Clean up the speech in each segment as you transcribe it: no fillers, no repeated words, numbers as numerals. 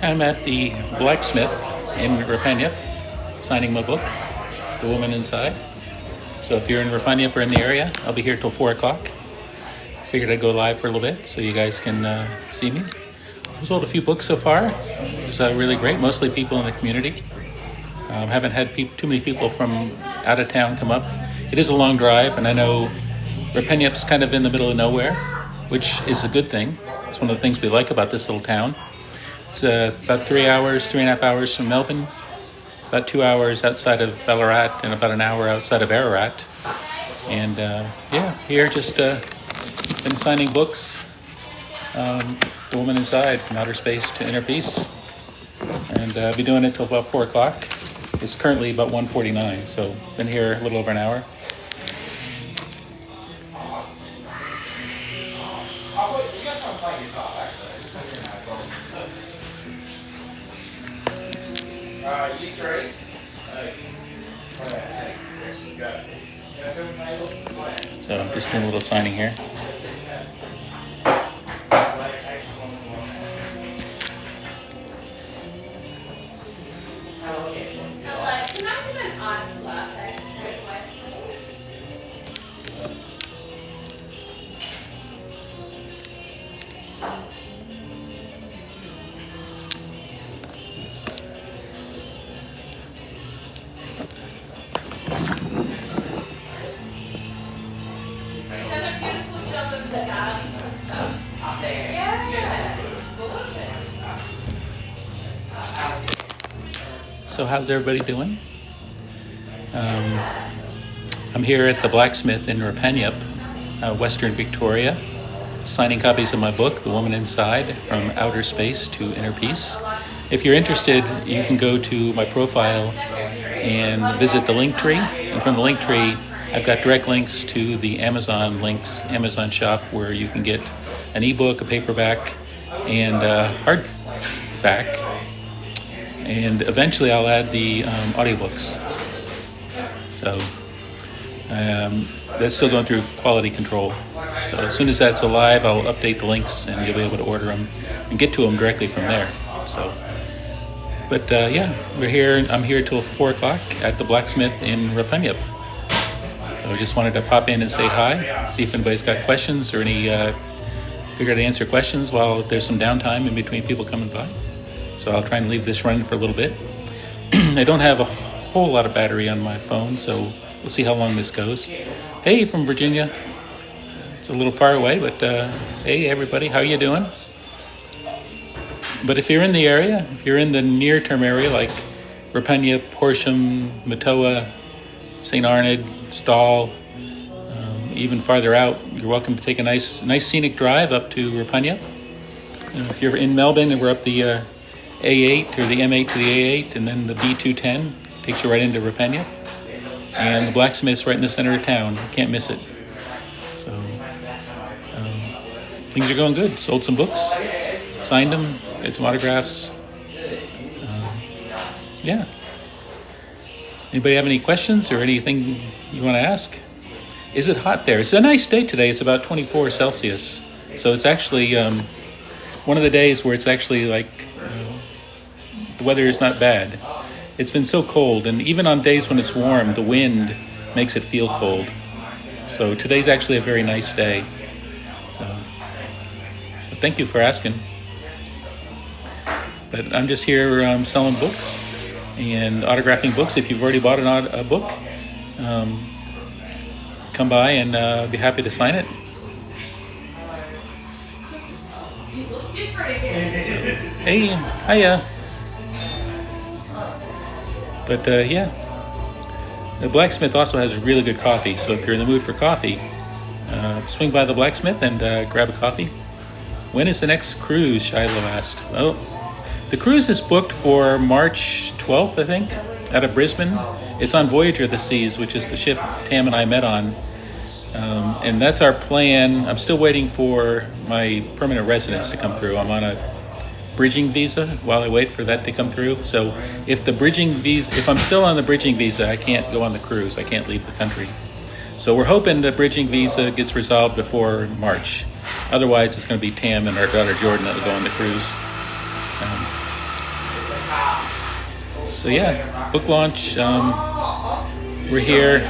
I'm at the blacksmith in Repenya, signing my book, The Woman Inside. So if you're in Repenya or in the area, I'll be here till 4 o'clock. Figured I'd go live for a little bit so you guys can see me. I've sold a few books so far. It's really great, mostly people in the community. Haven't had too many people from out of town come up. It is a long drive, and I know Repenyap's kind of in the middle of nowhere, which is a good thing. It's one of the things we like about this little town. It's about 3.5 hours from Melbourne, about 2 hours outside of Ballarat, and about an hour outside of Ararat. And here just been signing books. The Woman Inside, From Outer Space to Inner Peace. And I'll be doing it till about 4 o'clock. It's currently about 1:49, so been here a little over an hour. So I'm just doing a little signing here. So how's everybody doing? I'm here at the blacksmith in Repenya, Western Victoria, signing copies of my book, The Woman Inside, From Outer Space to Inner Peace. If you're interested, you can go to my profile and visit the link tree. And from the link tree, I've got direct links to the Amazon shop, where you can get an ebook, a paperback, and a hardback. And eventually I'll add the audiobooks. So that's still going through quality control. So as soon as that's alive, I'll update the links and you'll be able to order them and get to them directly from there. So, but we're here. I'm here till 4 o'clock at the blacksmith in Repenya. So I just wanted to pop in and say hi, see if anybody's got questions or figure out to answer questions while there's some downtime in between people coming by. So I'll try and leave this running for a little bit. I don't have a whole lot of battery on my phone, so we'll see how long this goes. Hey, from Virginia. It's a little far away, but hey, everybody, how you doing? But if you're in the area, if you're in the near-term area, like Repenya, Horsham, Matoa, St. Arnaud, Stawell, even farther out, you're welcome to take a nice scenic drive up to Repenya. If you're in Melbourne, and we're up the A8 or the M8 to the A8, and then the B210 takes you right into Repenya. And the blacksmith's right in the center of town. You can't miss it. So things are going good. Sold some books, signed them, got some autographs. Yeah. Anybody have any questions or anything you want to ask? Is it hot there? It's a nice day today. It's about 24 Celsius. So it's actually one of the days where it's actually like the weather is not bad. It's been so cold, and even on days when it's warm, the wind makes it feel cold. So today's actually a very nice day. So but thank you for asking. But I'm just here selling books and autographing books. If you've already bought a book, come by and be happy to sign it. Hey, hiya. But the blacksmith also has really good coffee. So if you're in the mood for coffee, swing by the blacksmith and grab a coffee. When is the next cruise? Shiloh asked. Well, the cruise is booked for March 12th, I think, out of Brisbane. It's on Voyager of the Seas, which is the ship Tam and I met on And that's our plan. I'm still waiting for my permanent residence to come through. I'm on a bridging visa while I wait for that to come through. So if I'm still on the bridging visa, I can't go on the cruise. I can't leave the country. So we're hoping the bridging visa gets resolved before March. Otherwise, it's going to be Tam and our daughter Jordan that'll go on the cruise. So yeah, book launch. We're here.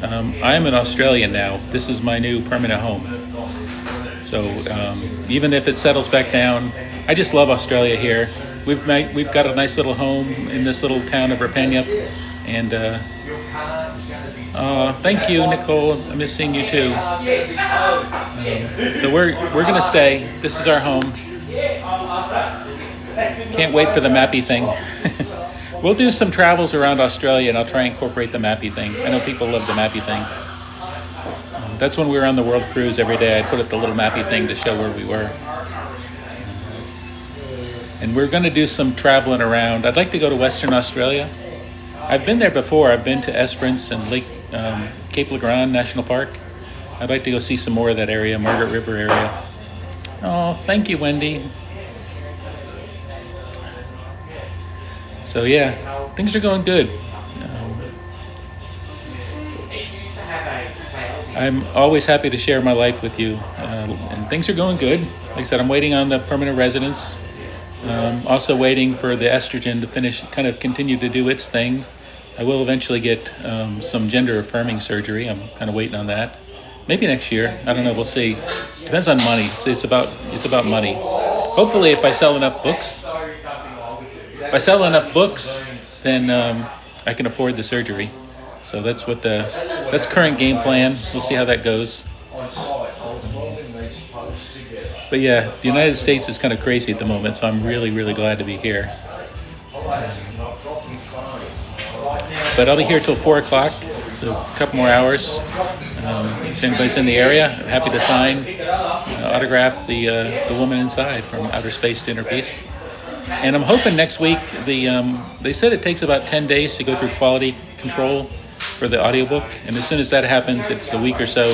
I'm in Australia now. This is my new permanent home. So even if it settles back down, I just love Australia here. We've got a nice little home in this little town of Rapanya, and thank you, Nicole. I miss seeing you too. So we're gonna stay. This is our home. Can't wait for the Mappy thing. We'll do some travels around Australia, and I'll try and incorporate the Mappy thing. I know people love the Mappy thing. That's when we were on the World Cruise every day. I'd put up the little Mappy thing to show where we were. And we're going to do some traveling around. I'd like to go to Western Australia. I've been there before. I've been to Esperance and Cape Le Grand National Park. I'd like to go see some more of that area, Margaret River area. Oh, thank you, Wendy. So yeah, things are going good. I'm always happy to share my life with you, and things are going good. Like I said, I'm waiting on the permanent residence. Also waiting for the estrogen to continue to do its thing. I will eventually get some gender affirming surgery. I'm kind of waiting on that. Maybe next year. I don't know. We'll see. Depends on money. It's about money. Hopefully, if I sell enough books. If I sell enough books, then I can afford the surgery. So that's that's current game plan. We'll see how that goes. But yeah, the United States is kind of crazy at the moment, so I'm really, really glad to be here. But I'll be here till 4 o'clock, so a couple more hours. If anybody's in the area, I'm happy to sign, autograph the woman inside from Outer Space to Inner Peace. And I'm hoping next week, they said it takes about 10 days to go through quality control for the audiobook. And as soon as that happens, it's a week or so,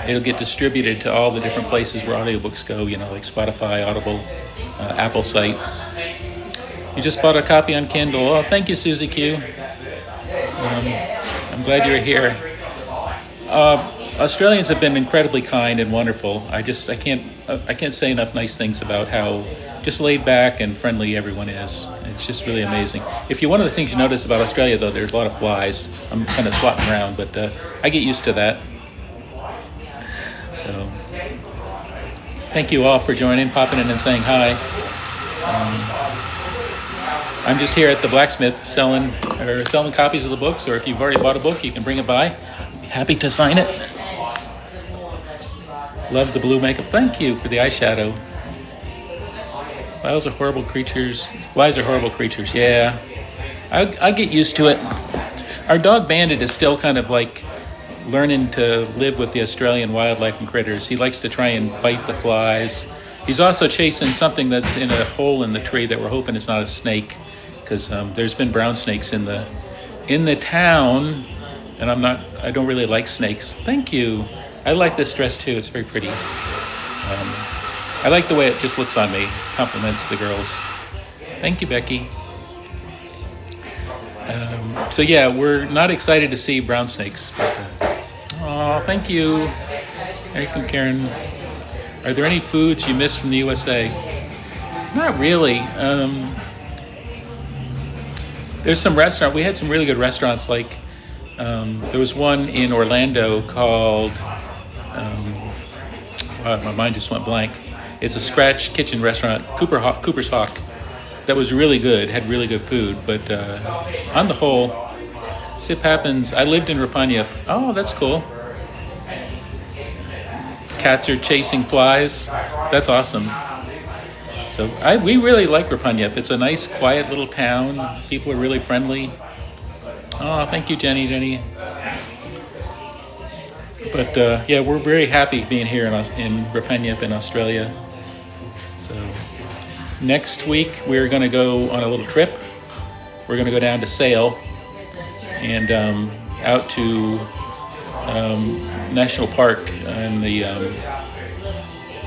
it'll get distributed to all the different places where audiobooks go, like Spotify, Audible, Apple site. You just bought a copy on Kindle. Oh, thank you, Susie Q. I'm glad you're here. Australians have been incredibly kind and wonderful. I can't say enough nice things about how just laid back and friendly everyone is. It's just really amazing. One of the things you notice about Australia, though, there's a lot of flies. I'm kind of swatting around, but I get used to that. So, thank you all for joining, popping in and saying hi. I'm just here at the blacksmith selling copies of the books, or if you've already bought a book, you can bring it by. I'd be happy to sign it. Love the blue makeup. Thank you for the eyeshadow. Flies are horrible creatures. Yeah, I get used to it. Our dog Bandit is still kind of like learning to live with the Australian wildlife and critters. He likes to try and bite the flies. He's also chasing something that's in a hole in the tree that we're hoping is not a snake, because there's been brown snakes in the town, and I don't really like snakes. Thank you. I like this dress too. It's very pretty. I like the way it just looks on me. Compliments the girls. Thank you, Becky. So yeah, we're not excited to see brown snakes. But, thank you, Eric and Karen. Are there any foods you miss from the USA? Not really. There's some restaurant. We had some really good restaurants. Like there was one in Orlando called. My mind just went blank. It's a scratch kitchen restaurant, Cooper's Hawk. That was really good. Had really good food. But on the whole, Sip happens. I lived in Rapanya. Oh, that's cool. Cats are chasing flies. That's awesome. So we really like Rapanya. It's a nice, quiet little town. People are really friendly. Oh, thank you, Jenny. But yeah, we're very happy being here in Rapanya in Australia. So next week we're going to go on a little trip. we're going to go down to Sail and out to National Park in the,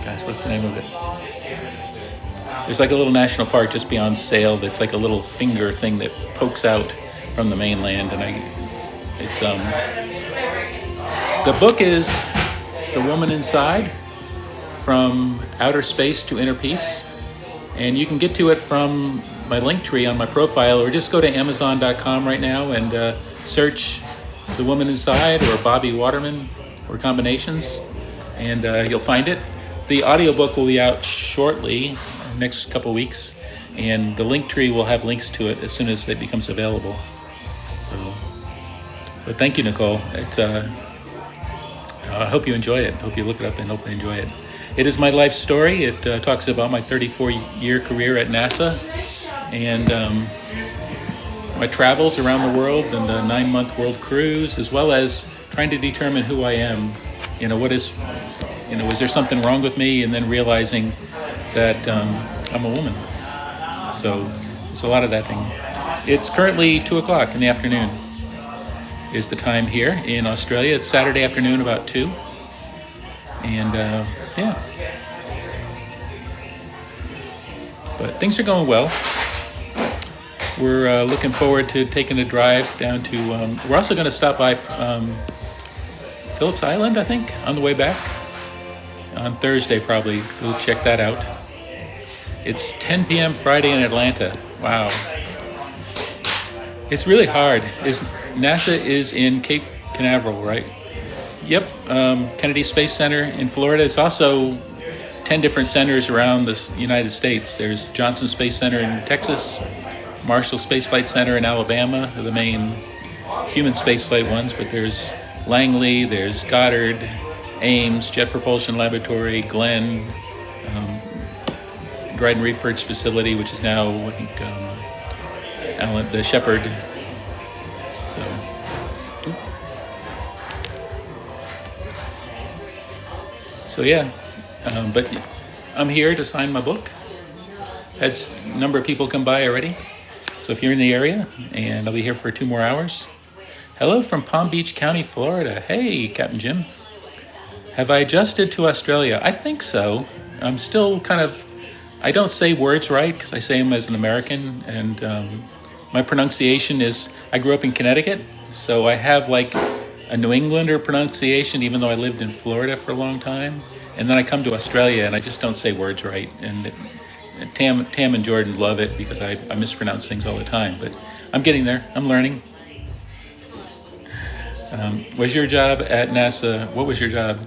gosh, what's the name of it? There's like a little national park just beyond Sail that's like a little finger thing that pokes out from the mainland, and it's the book is The Woman Inside: From Outer Space to Inner Peace, and you can get to it from my link tree on my profile, or just go to Amazon.com right now and search The Woman Inside or Bobby Waterman or combinations, and you'll find it. The audiobook will be out shortly, next couple weeks, and the link tree will have links to it as soon as it becomes available. So, but thank you, Nicole. I hope you enjoy it. Hope you look it up and hope you enjoy it. It is my life story. It talks about my 34-year career at NASA and my travels around the world and the 9-month world cruise, as well as trying to determine who I am. Is there something wrong with me? And then realizing that I'm a woman. So it's a lot of that thing. It's currently 2:00 in the afternoon is the time here in Australia. It's Saturday afternoon, about 2. And yeah. But things are going well. We're looking forward to taking a drive down to, we're also going to stop by Phillips Island, I think, on the way back. On Thursday, probably. We'll check that out. It's 10 p.m. Friday in Atlanta. Wow. It's really hard. NASA is in Cape Canaveral, right? Yep. Kennedy Space Center in Florida. It's also 10 different centers around the United States. There's Johnson Space Center in Texas, Marshall Space Flight Center in Alabama, the main human spaceflight ones, but there's Langley, there's Goddard, Ames, Jet Propulsion Laboratory, Glenn, Dryden Research Facility, which is now, I think, the Shepherd. So yeah, but I'm here to sign my book. Had a number of people come by already. So if you're in the area, and I'll be here for 2 more hours. Hello from Palm Beach County, Florida. Hey, Captain Jim. Have I adjusted to Australia? I think so. I'm still I don't say words right because I say them as an American, and my pronunciation is, I grew up in Connecticut, so I have like a New Englander pronunciation, even though I lived in Florida for a long time. And then I come to Australia and I just don't say words right. And Tam and Jordan love it because I mispronounce things all the time, but I'm getting there. I'm learning. Was your job at NASA? What was your job?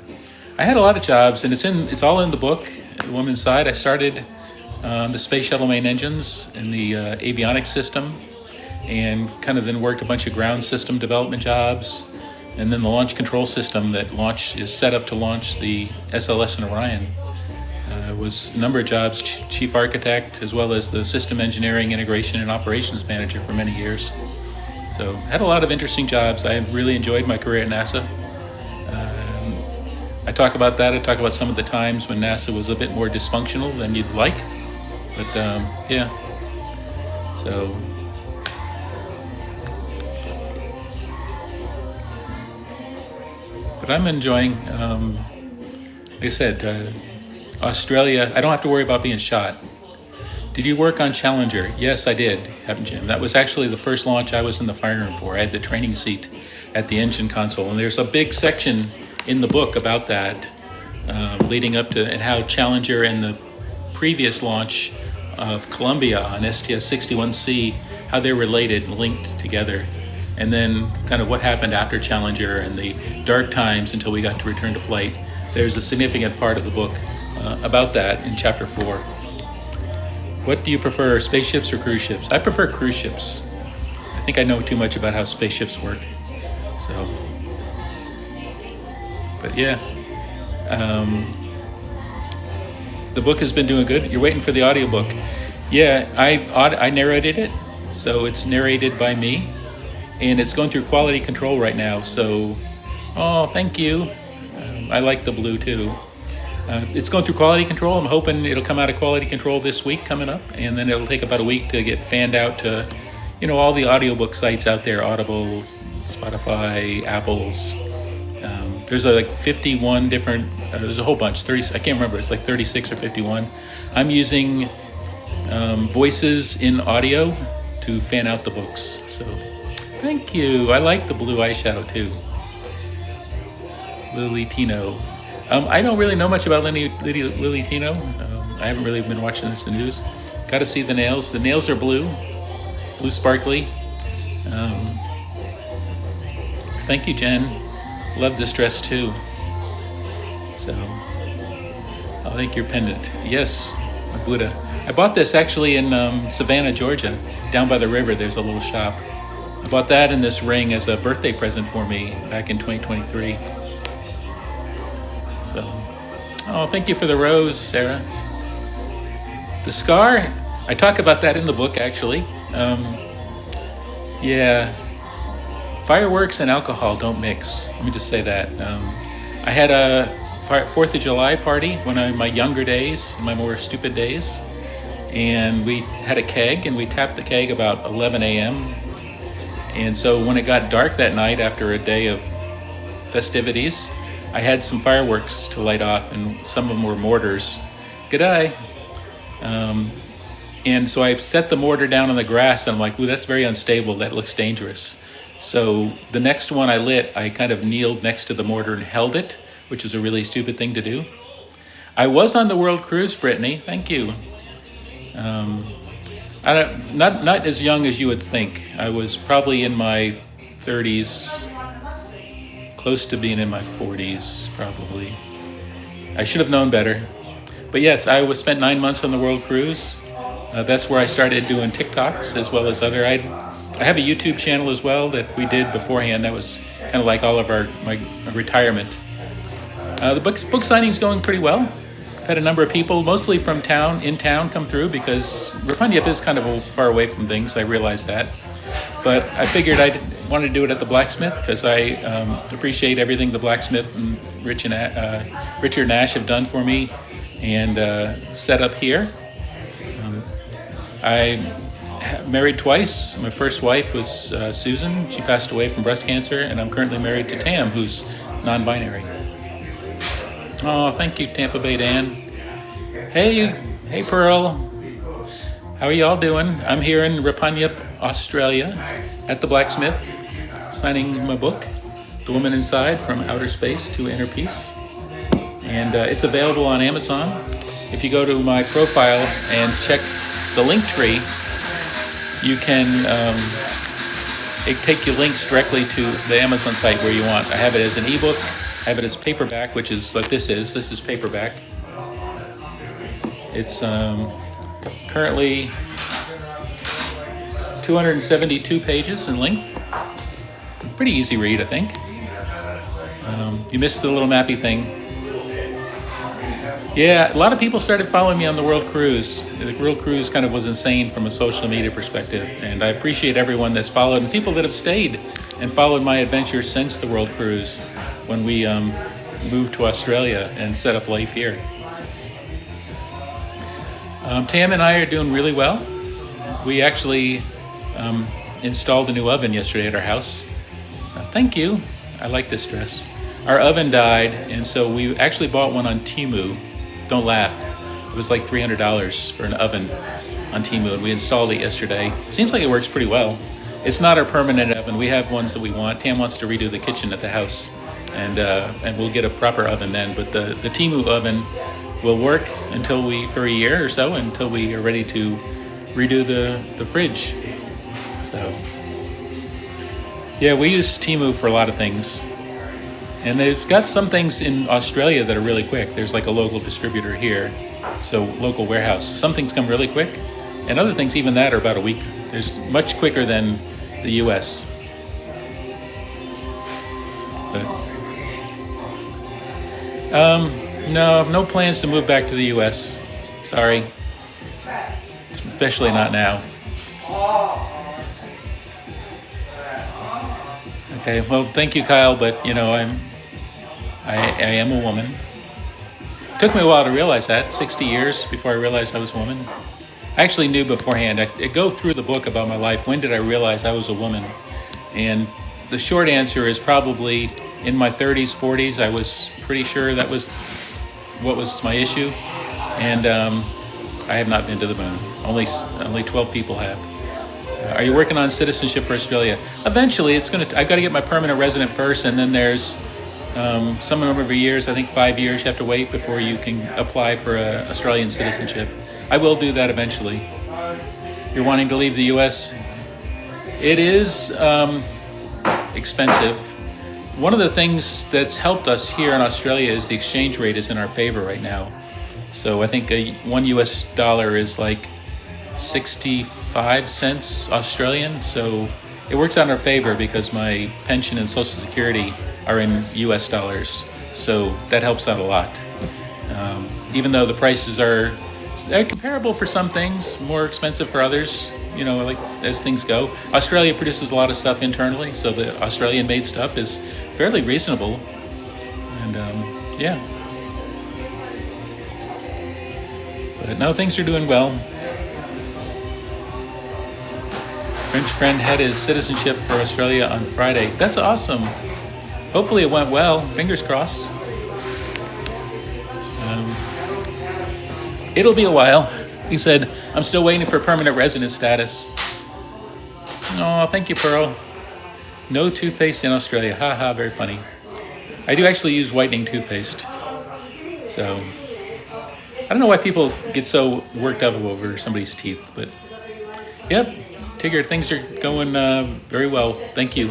I had a lot of jobs, and it's all in the book, The Woman Inside. I started the Space Shuttle main engines in the avionics system, and kind of then worked a bunch of ground system development jobs, and then the launch control system that is set up to launch the SLS and Orion. Was a number of jobs, chief architect, as well as the system engineering, integration, and operations manager for many years. So had a lot of interesting jobs. I have really enjoyed my career at NASA. I talk about that. I talk about some of the times when NASA was a bit more dysfunctional than you'd like. But yeah, so. But I'm enjoying, like I said, Australia. I don't have to worry about being shot. Did you work on Challenger? Yes, I did, Captain Jim. That was actually the first launch I was in the firing room for. I had the training seat at the engine console, and there's a big section in the book about that, leading up to and how Challenger and the previous launch of Columbia on STS-61C, how they're related and linked together, and then kind of what happened after Challenger and the dark times until we got to return to flight. There's a significant part of the book about that in chapter 4. What do you prefer, spaceships or cruise ships? I prefer cruise ships. I think I know too much about how spaceships work. So, but yeah. The book has been doing good. You're waiting for the audiobook. Yeah, I narrated it, so it's narrated by me, and it's going through quality control right now. So, oh, thank you. I like the blue too. It's going through quality control. I'm hoping it'll come out of quality control this week coming up, and then it'll take about a week to get fanned out to all the audiobook sites out there, Audible, Spotify, Apple's. There's like 51 different, there's a whole bunch, 30, I can't remember, it's like 36 or 51. I'm using voices in audio to fan out the books. So thank you. I like the blue eyeshadow too. Lily Tino. I don't really know much about Lily Tino. I haven't really been watching the news. Got to see the nails. The nails are blue sparkly. Thank you, Jen. Love this dress too. So, I like your pendant. Yes, my Buddha. I bought this actually in Savannah, Georgia. Down by the river, there's a little shop. I bought that and this ring as a birthday present for me back in 2023. So, oh, thank you for the rose, Sarah. The scar, I talk about that in the book, actually. Yeah, fireworks and alcohol don't mix. Let me just say that. I had a 4th of July party in my younger days, my more stupid days. And we had a keg, and we tapped the keg about 11 a.m. And so when it got dark that night after a day of festivities, I had some fireworks to light off, and some of them were mortars. G'day. And so I set the mortar down on the grass, and I'm like, ooh, that's very unstable. That looks dangerous. So the next one I lit, I kind of kneeled next to the mortar and held it, which is a really stupid thing to do. I was on the world cruise, Brittany. Thank you. Not as young as you would think. I was probably in my 30s, close to being in my 40s, probably. I should have known better. But yes, I spent 9 months on the world cruise. That's where I started doing TikToks as well as other. I have a YouTube channel as well that we did beforehand. That was kind of like all of my retirement. The book signing's going pretty well. I've had a number of people, mostly from in town, come through because Rapunjab is kind of far away from things. I realize that. But I figured I wanted to do it at the Blacksmith because I appreciate everything the Blacksmith and Richard Nash have done for me and set up here. I married twice. My first wife was Susan. She passed away from breast cancer, and I'm currently married to Tam, who's non-binary. Oh, thank you, Tampa Bay Dan. Hey, Pearl. How are y'all doing? I'm here in Rapunjab, Australia, at the Blacksmith, signing my book, The Woman Inside: From Outer Space to Inner Peace, and it's available on Amazon. If you go to my profile and check the link tree, you can take your links directly to the Amazon site where you want. I have it as an ebook, I have it as paperback, which is what this is. This is paperback. It's currently 272 pages in length. Pretty easy read, I think. You missed the little mappy thing. Yeah, a lot of people started following me on the World Cruise. The World Cruise kind of was insane from a social media perspective, and I appreciate everyone that's followed and people that have stayed and followed my adventures since the World Cruise when we moved to Australia and set up life here. Tam and I are doing really well. We actually installed a new oven yesterday at our house. Thank you. I like this dress. Our oven died, and so we actually bought one on Temu. Don't laugh. It was like $300 for an oven on Temu, and we installed it yesterday. Seems like it works pretty well. It's not our permanent oven. We have ones that we want. Tam wants to redo the kitchen at the house, and we'll get a proper oven then. But the Temu oven will work for a year or so until we are ready to redo the fridge. So yeah, we use Temu for a lot of things. And they've got some things in Australia that are really quick. There's like a local distributor here, so local warehouse. Some things come really quick, and other things, even that, are about a week. There's much quicker than the U.S. But no plans to move back to the U.S. Sorry, especially not now. Okay, well, thank you, Kyle, but I am a woman. It took me a while to realize that, 60 years before I realized I was a woman. I actually knew beforehand. I go through the book about my life. When did I realize I was a woman? And the short answer is probably in my 30s, 40s. I was pretty sure that was what was my issue. And I have not been to the moon. Only 12 people have. Are you working on citizenship for Australia? Eventually, I got to get my permanent resident first, and then there's some number of years. I think 5 years you have to wait before you can apply for Australian citizenship. I will do that eventually. You're wanting to leave the U.S. It is expensive. One of the things that's helped us here in Australia is the exchange rate is in our favor right now. So I think one US dollar is like 65 cents Australian. So it works out in our favor because my pension and Social Security are in US dollars. So that helps out a lot. Even though the prices they're comparable for some things, more expensive for others, like as things go. Australia produces a lot of stuff internally, so the Australian-made stuff is fairly reasonable. And yeah. But no, things are doing well. French friend had his citizenship for Australia on Friday. That's awesome. Hopefully it went well. Fingers crossed. It'll be a while. He said, I'm still waiting for permanent resident status. Oh, thank you, Pearl. No toothpaste in Australia. Haha, very funny. I do actually use whitening toothpaste. So, I don't know why people get so worked up over somebody's teeth, but yep, Tigger, things are going very well. Thank you.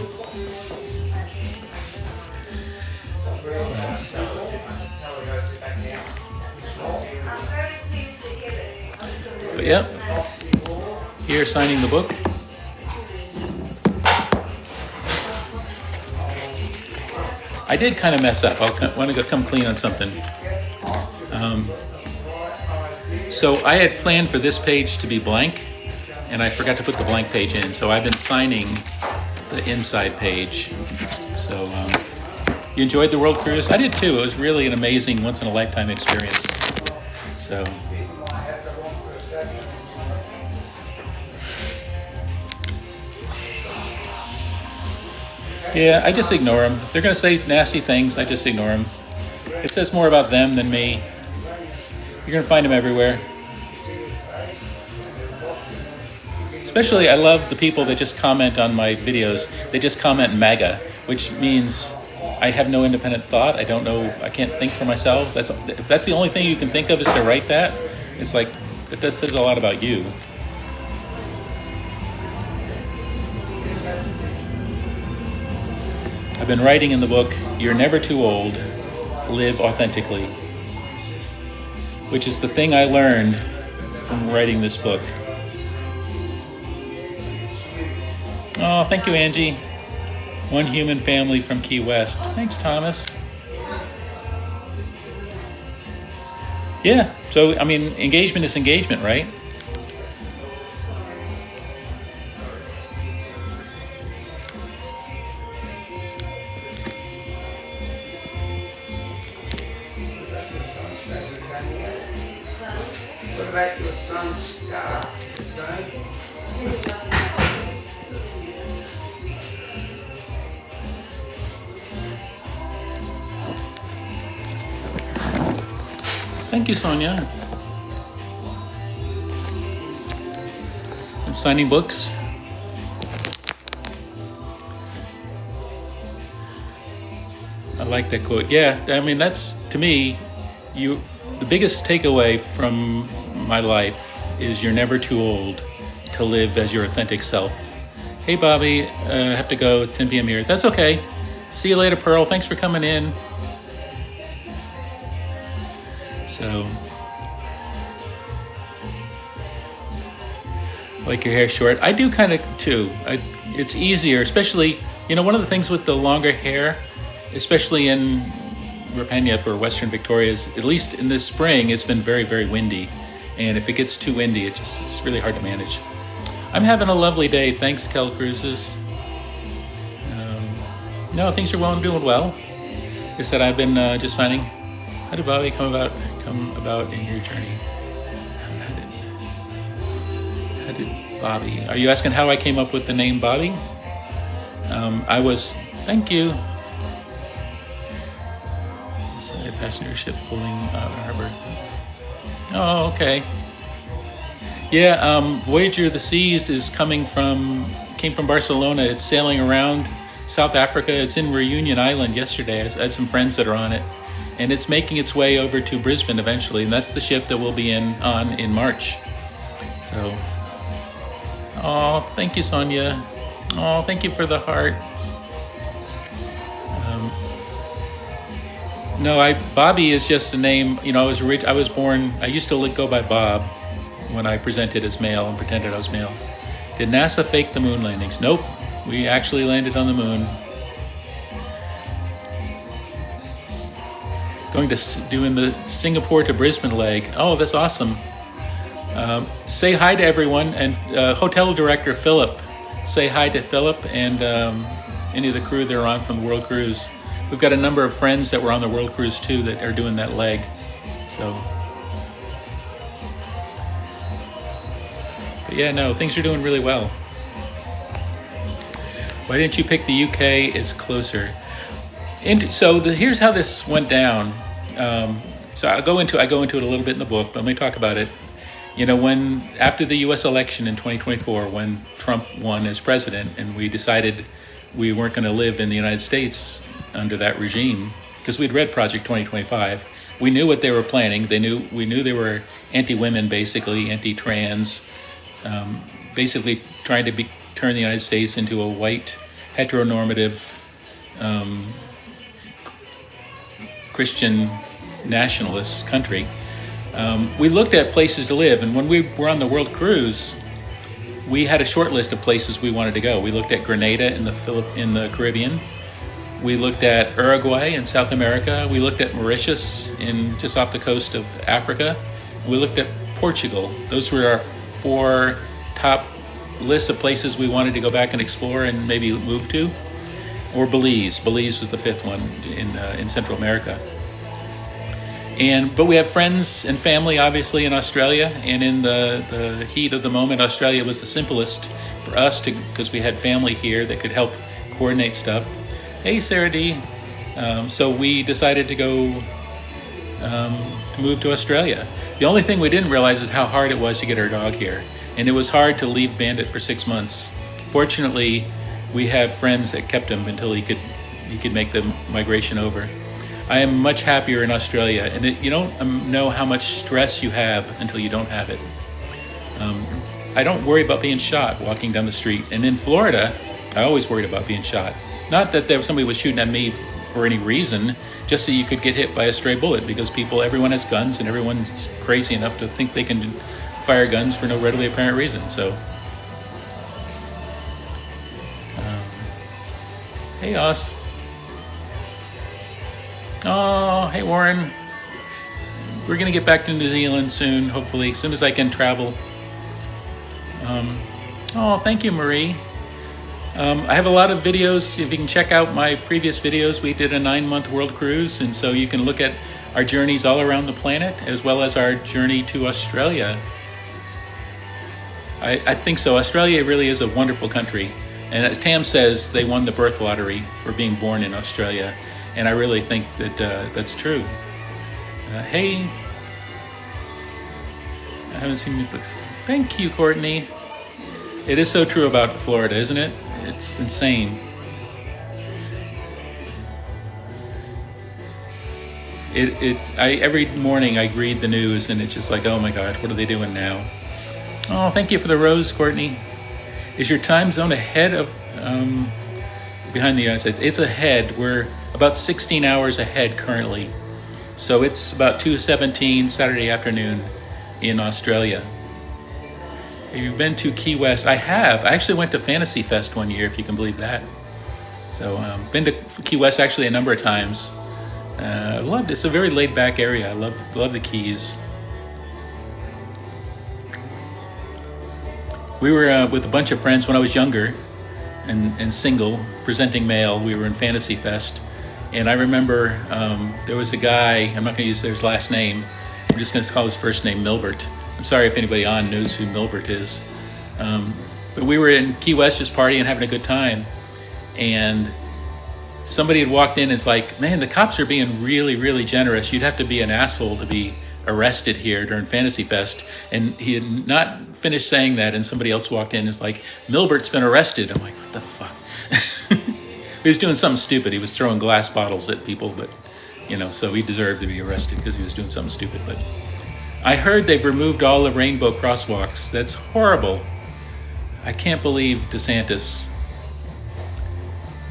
But yep, here signing the book. I did kind of mess up. I want to go come clean on something. So I had planned for this page to be blank, and I forgot to put the blank page in. So I've been signing the inside page. So you enjoyed the world cruise? I did too. It was really an amazing once-in-a-lifetime experience. So. Yeah, I just ignore them. If they're going to say nasty things, I just ignore them. It says more about them than me. You're going to find them everywhere. Especially, I love the people that just comment on my videos. They just comment MAGA, which means I have no independent thought. I don't know. I can't think for myself. If that's the only thing you can think of is to write that, it's like, that says a lot about you. I've been writing in the book, You're Never Too Old, Live Authentically, which is the thing I learned from writing this book. Oh, thank you, Angie. One human family from Key West. Thanks, Thomas. Yeah, so, I mean, engagement is engagement, right? Thank you, Sonia. And signing books. I like that quote. Yeah, I mean, that's, to me, the biggest takeaway from my life is you're never too old to live as your authentic self. Hey, Bobby, I have to go. It's 10 p.m. here. That's okay. See you later, Pearl. Thanks for coming in. So, like your hair short. I do kind of too. It's easier, especially, one of the things with the longer hair, especially in Rapaniup or Western Victoria, is at least in this spring, it's been very, very windy. And if it gets too windy, it's really hard to manage. I'm having a lovely day. Thanks, Kel Cruises. No, things are doing well. Like I said, I've been just signing. How did Bobby come about in your journey? Bobby. Are you asking how I came up with the name Bobby? Thank you. It's a passenger ship pulling out harbor. Oh, okay. Yeah, Voyager of the Seas came from Barcelona. It's sailing around South Africa. It's in Reunion Island yesterday. I had some friends that are on it. And it's making its way over to Brisbane eventually. And that's the ship that we'll be on in March. So, oh, thank you, Sonia. Oh, thank you for the heart. No, Bobby is just a name. You know, I was born. I used to go by Bob when I presented as male and pretended I was male. Did NASA fake the moon landings? Nope. We actually landed on the moon. Doing the Singapore to Brisbane leg. Oh, that's awesome. Say hi to everyone, and hotel director Philip. Say hi to Philip and any of the crew that are on from the World Cruise. We've got a number of friends that were on the World Cruise too that are doing that leg. So, but yeah, no, things are doing really well. Why didn't you pick the UK? It's closer. Here's how this went down. So I go into it a little bit in the book, but let me talk about it. You know, after the U.S. election in 2024, when Trump won as president, and we decided we weren't going to live in the United States under that regime, because we'd read Project 2025, we knew what they were planning. We knew they were anti-women, basically anti-trans, basically trying to turn the United States into a white, heteronormative, Christian nationalist country. We looked at places to live, and when we were on the World Cruise, we had a short list of places we wanted to go. We looked at Grenada in the Caribbean. We looked at Uruguay in South America. We looked at Mauritius just off the coast of Africa. We looked at Portugal. Those were our 4 top lists of places we wanted to go back and explore and maybe move to. Or Belize. Belize was the 5th one in Central America. But we have friends and family, obviously, in Australia. And in the heat of the moment, Australia was the simplest for us because we had family here that could help coordinate stuff. Hey, Sarah D. So we decided to go to move to Australia. The only thing we didn't realize is how hard it was to get our dog here. And it was hard to leave Bandit for 6 months. Fortunately, we have friends that kept him until he could make the migration over. I am much happier in Australia, and you don't know how much stress you have until you don't have it. I don't worry about being shot walking down the street. And in Florida, I always worried about being shot. Not that somebody was shooting at me for any reason, just so you could get hit by a stray bullet, because everyone has guns and everyone's crazy enough to think they can fire guns for no readily apparent reason. So, hey, Oz. Oh, hey, Warren. We're going to get back to New Zealand soon, hopefully, as soon as I can travel. Thank you, Marie. I have a lot of videos. If you can check out my previous videos, we did a 9-month world cruise, and so you can look at our journeys all around the planet, as well as our journey to Australia. I think so. Australia really is a wonderful country. And as Tam says, they won the birth lottery for being born in Australia. And I really think that that's true. Hey. I haven't seen music. Thank you, Courtney. It is so true about Florida, isn't it? It's insane. Every morning I read the news and it's just like, oh my God, what are they doing now? Oh, thank you for the rose, Courtney. Is your time zone ahead of behind the United States? It's ahead. We're about 16 hours ahead currently. So it's about 2:17 Saturday afternoon in Australia. Have you been to Key West? I have. I actually went to Fantasy Fest one year, if you can believe that. So been to Key West actually a number of times. Loved it. It's a very laid back area. I love the Keys. We were with a bunch of friends when I was younger and single, presenting male. We were in Fantasy Fest. And I remember there was a guy, I'm not going to use his last name, I'm just going to call his first name Milbert. I'm sorry if anybody on knows who Milbert is. But we were in Key West just partying, having a good time, and somebody had walked in and it's like, man, the cops are being really, really generous. You'd have to be an asshole to be arrested here during Fantasy Fest. And he had not finished saying that, and somebody else walked in and it's like, Milbert's been arrested. I'm like, what the fuck? He was doing something stupid. He was throwing glass bottles at people, but, so he deserved to be arrested because he was doing something stupid. But I heard they've removed all the rainbow crosswalks. That's horrible. I can't believe DeSantis.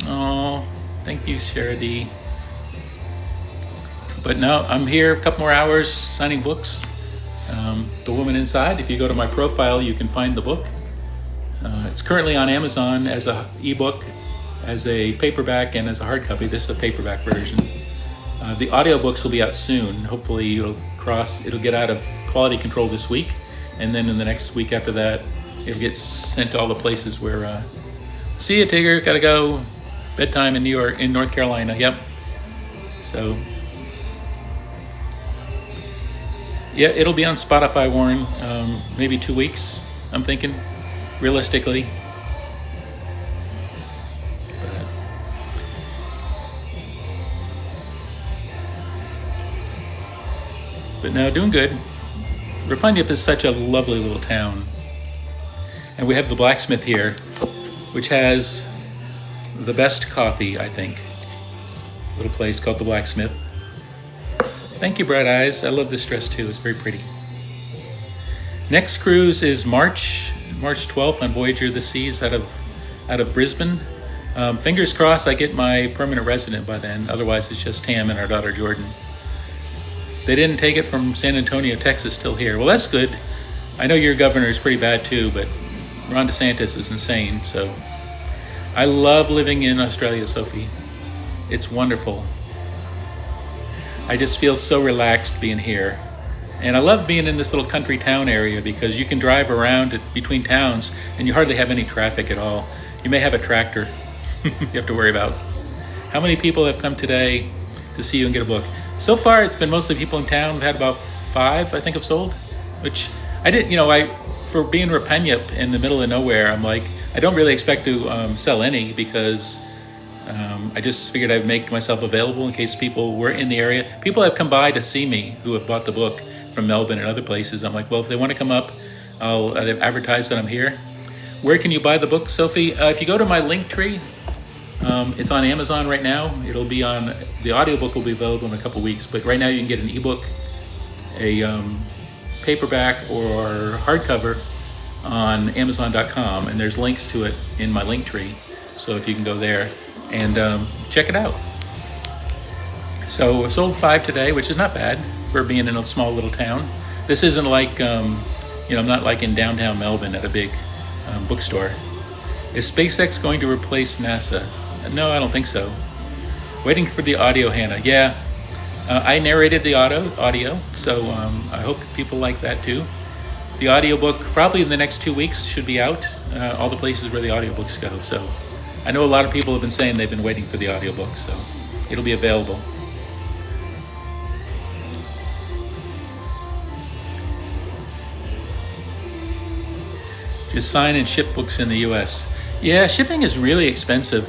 Oh, thank you, Sharady. But no, I'm here a couple more hours signing books. The Woman Inside, if you go to my profile, you can find the book. It's currently on Amazon as an ebook, as a paperback, and as a hard copy. This is a paperback version. The audiobooks will be out soon. Hopefully it'll get out of quality control this week, and then in the next week after that, it'll get sent to all the places where, see ya, Tigger, gotta go. Bedtime in North Carolina, yep. So, yeah, it'll be on Spotify, Warren, maybe 2 weeks, I'm thinking, realistically. But no, doing good. Rapunjap is such a lovely little town. And we have the blacksmith here, which has the best coffee, I think. Little place called the Blacksmith. Thank you, Bright Eyes. I love this dress too. It's very pretty. Next cruise is March 12th on Voyager of the Seas out of Brisbane. Fingers crossed I get my permanent resident by then. Otherwise, it's just Tam and our daughter Jordan. They didn't take it from San Antonio, Texas, till here. Well, that's good. I know your governor is pretty bad too, but Ron DeSantis is insane. So I love living in Australia, Sophie. It's wonderful. I just feel so relaxed being here. And I love being in this little country town area because you can drive around between towns and you hardly have any traffic at all. You may have a tractor you have to worry about. How many people have come today to see you and get a book? So far, it's been mostly people in town. We've had about 5, I think, have sold, which I didn't, for being Rapunjap in the middle of nowhere, I'm like, I don't really expect to sell any because I just figured I'd make myself available in case people were in the area. People have come by to see me who have bought the book from Melbourne and other places. I'm like, well, if they want to come up, I'll advertise that I'm here. Where can you buy the book, Sophie? If you go to my Linktree, it's on Amazon right now. It'll be on, the audiobook will be available in a couple weeks, but right now you can get an ebook, a paperback, or hardcover on Amazon.com, and there's links to it in my Linktree. So if you can go there and check it out. So I sold 5 today, which is not bad for being in a small little town. This isn't like, I'm not like in downtown Melbourne at a big bookstore. Is SpaceX going to replace NASA? No, I don't think so. Waiting for the audio, Hannah. Yeah, I narrated the audio, so I hope people like that too. The audiobook probably in the next 2 weeks should be out, all the places where the audiobooks go. So I know a lot of people have been saying they've been waiting for the audiobook, so it'll be available. Just sign and ship books in the US. Yeah, shipping is really expensive.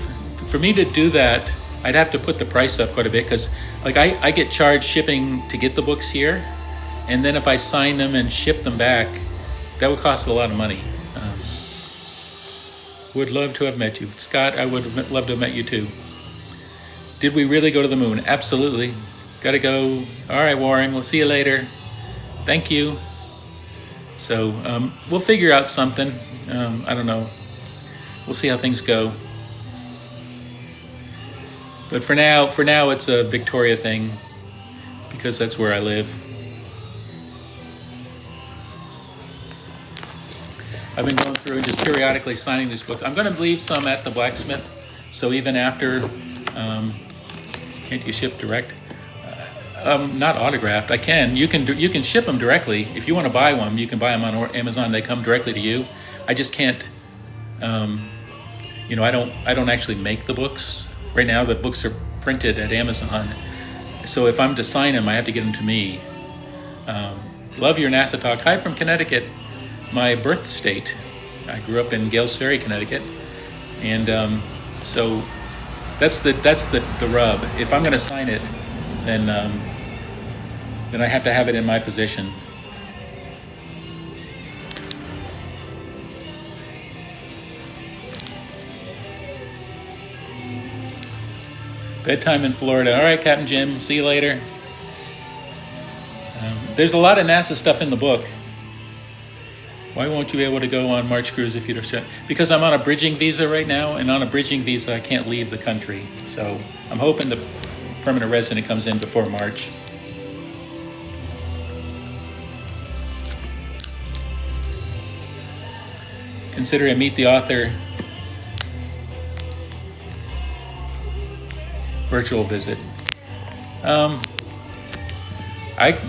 For me to do that, I'd have to put the price up quite a bit because like I get charged shipping to get the books here. And then if I sign them and ship them back, that would cost a lot of money. Would love to have met you. Scott, I would have loved to have met you too. Did we really go to the moon? Absolutely. Gotta go. All right, Warren, we'll see you later. Thank you. So we'll figure out something. I don't know. We'll see how things go. But for now, it's a Victoria thing because that's where I live. I've been going through and just periodically signing these books. I'm going to leave some at the Blacksmith, so even after, can't you ship direct? Not autographed. I can. You can ship them directly. If you want to buy one, you can buy them on Amazon. They come directly to you. I just can't. I don't actually make the books. Right now, the books are printed at Amazon. So if I'm to sign them, I have to get them to me. Love your NASA talk. Hi from Connecticut, my birth state. I grew up in Gales Ferry, Connecticut, and so that's the rub. If I'm going to sign it, then I have to have it in my possession. Bedtime in Florida. All right, Captain Jim. See you later. There's a lot of NASA stuff in the book. Why won't you be able to go on March cruise if you don't? Because I'm on a bridging visa right now, and on a bridging visa, I can't leave the country. So I'm hoping the permanent resident comes in before March. Consider a Meet the Author virtual visit. I'm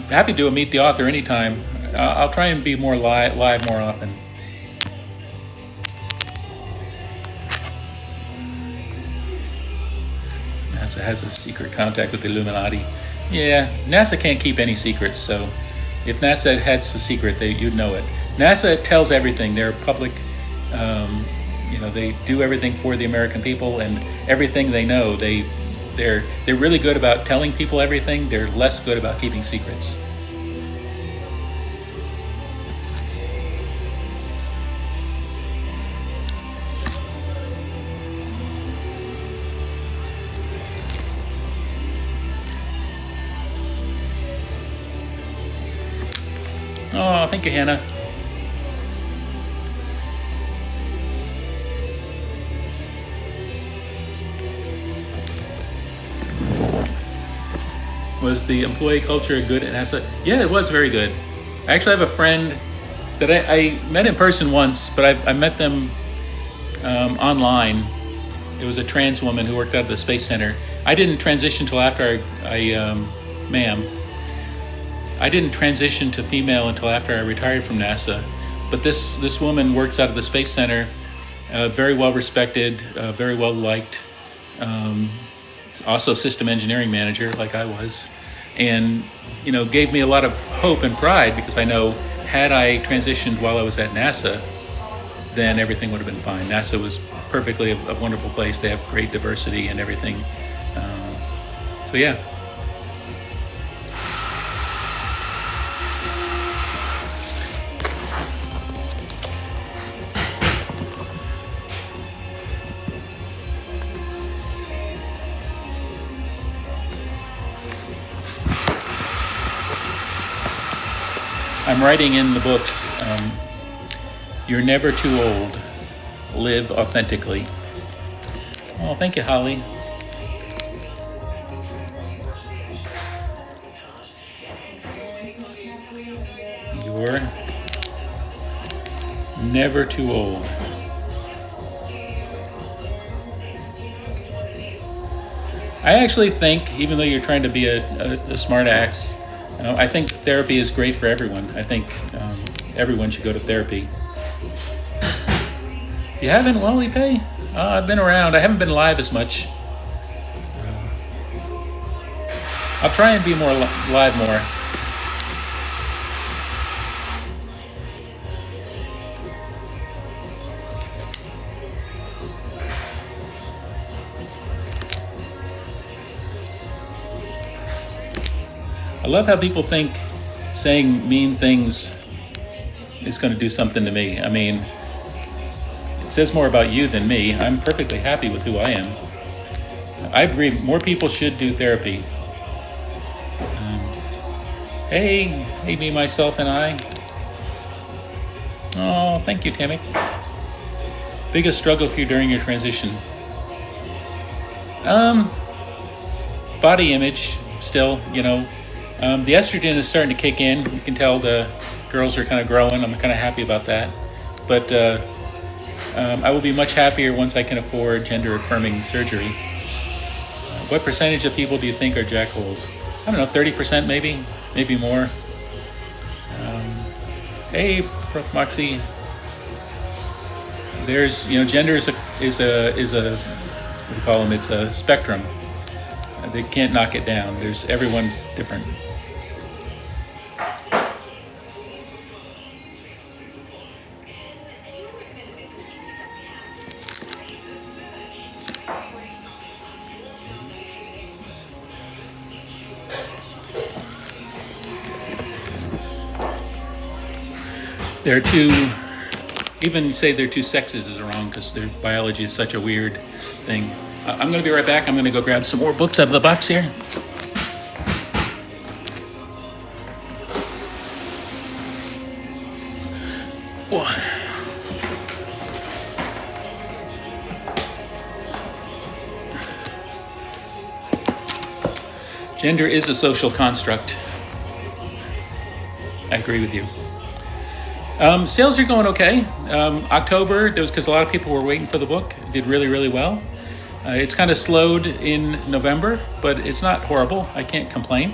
happy to do a Meet the Author anytime. I'll try and be more live more often. NASA has a secret contact with the Illuminati. Yeah, NASA can't keep any secrets, so if NASA had a secret, you'd know it. NASA tells everything. They're public. They do everything for the American people, and everything they know, they're really good about telling people everything. They're less good about keeping secrets. Oh, thank you, Hannah. Was the employee culture good at NASA? Yeah, it was very good. I actually have a friend that I met in person once, but I met them online. It was a trans woman who worked out of the Space Center. I didn't transition till after I didn't transition to female until after I retired from NASA. But this woman works out of the Space Center, very well respected, very well liked. Also system engineering manager like I was, and gave me a lot of hope and pride, because I know had I transitioned while I was at NASA, then everything would have been fine. NASA was perfectly a wonderful place. They have great diversity and everything. So yeah. I'm writing in the books, you're never too old. Live authentically. Oh, thank you, Holly. You're never too old. I actually think, even though you're trying to be a smart ass, I think therapy is great for everyone. I think everyone should go to therapy. You haven't, Wally-Pay? I've been around. I haven't been live as much. I'll try and be more live more. I love how people think saying mean things is going to do something to me. I mean, it says more about you than me. I'm perfectly happy with who I am. I agree, more people should do therapy. Hey, me, myself, and I. Oh, thank you, Tammy. Biggest struggle for you during your transition? Body image, still, the estrogen is starting to kick in. You can tell the girls are kind of growing. I'm kind of happy about that. But I will be much happier once I can afford gender-affirming surgery. What percentage of people do you think are jackholes? I don't know, 30% maybe? Maybe more. Hey, Prof. Moxie. There's, gender is a what do you call them? It's a spectrum. They can't knock it down. Everyone's different. There are two, even say there are two sexes is wrong because their biology is such a weird thing. I'm going to be right back. I'm going to go grab some more books out of the box here. Whoa. Gender is a social construct. I agree with you. Sales are going okay. October, that was because a lot of people were waiting for the book. It did really, really well. It's kind of slowed in November, but it's not horrible. I can't complain.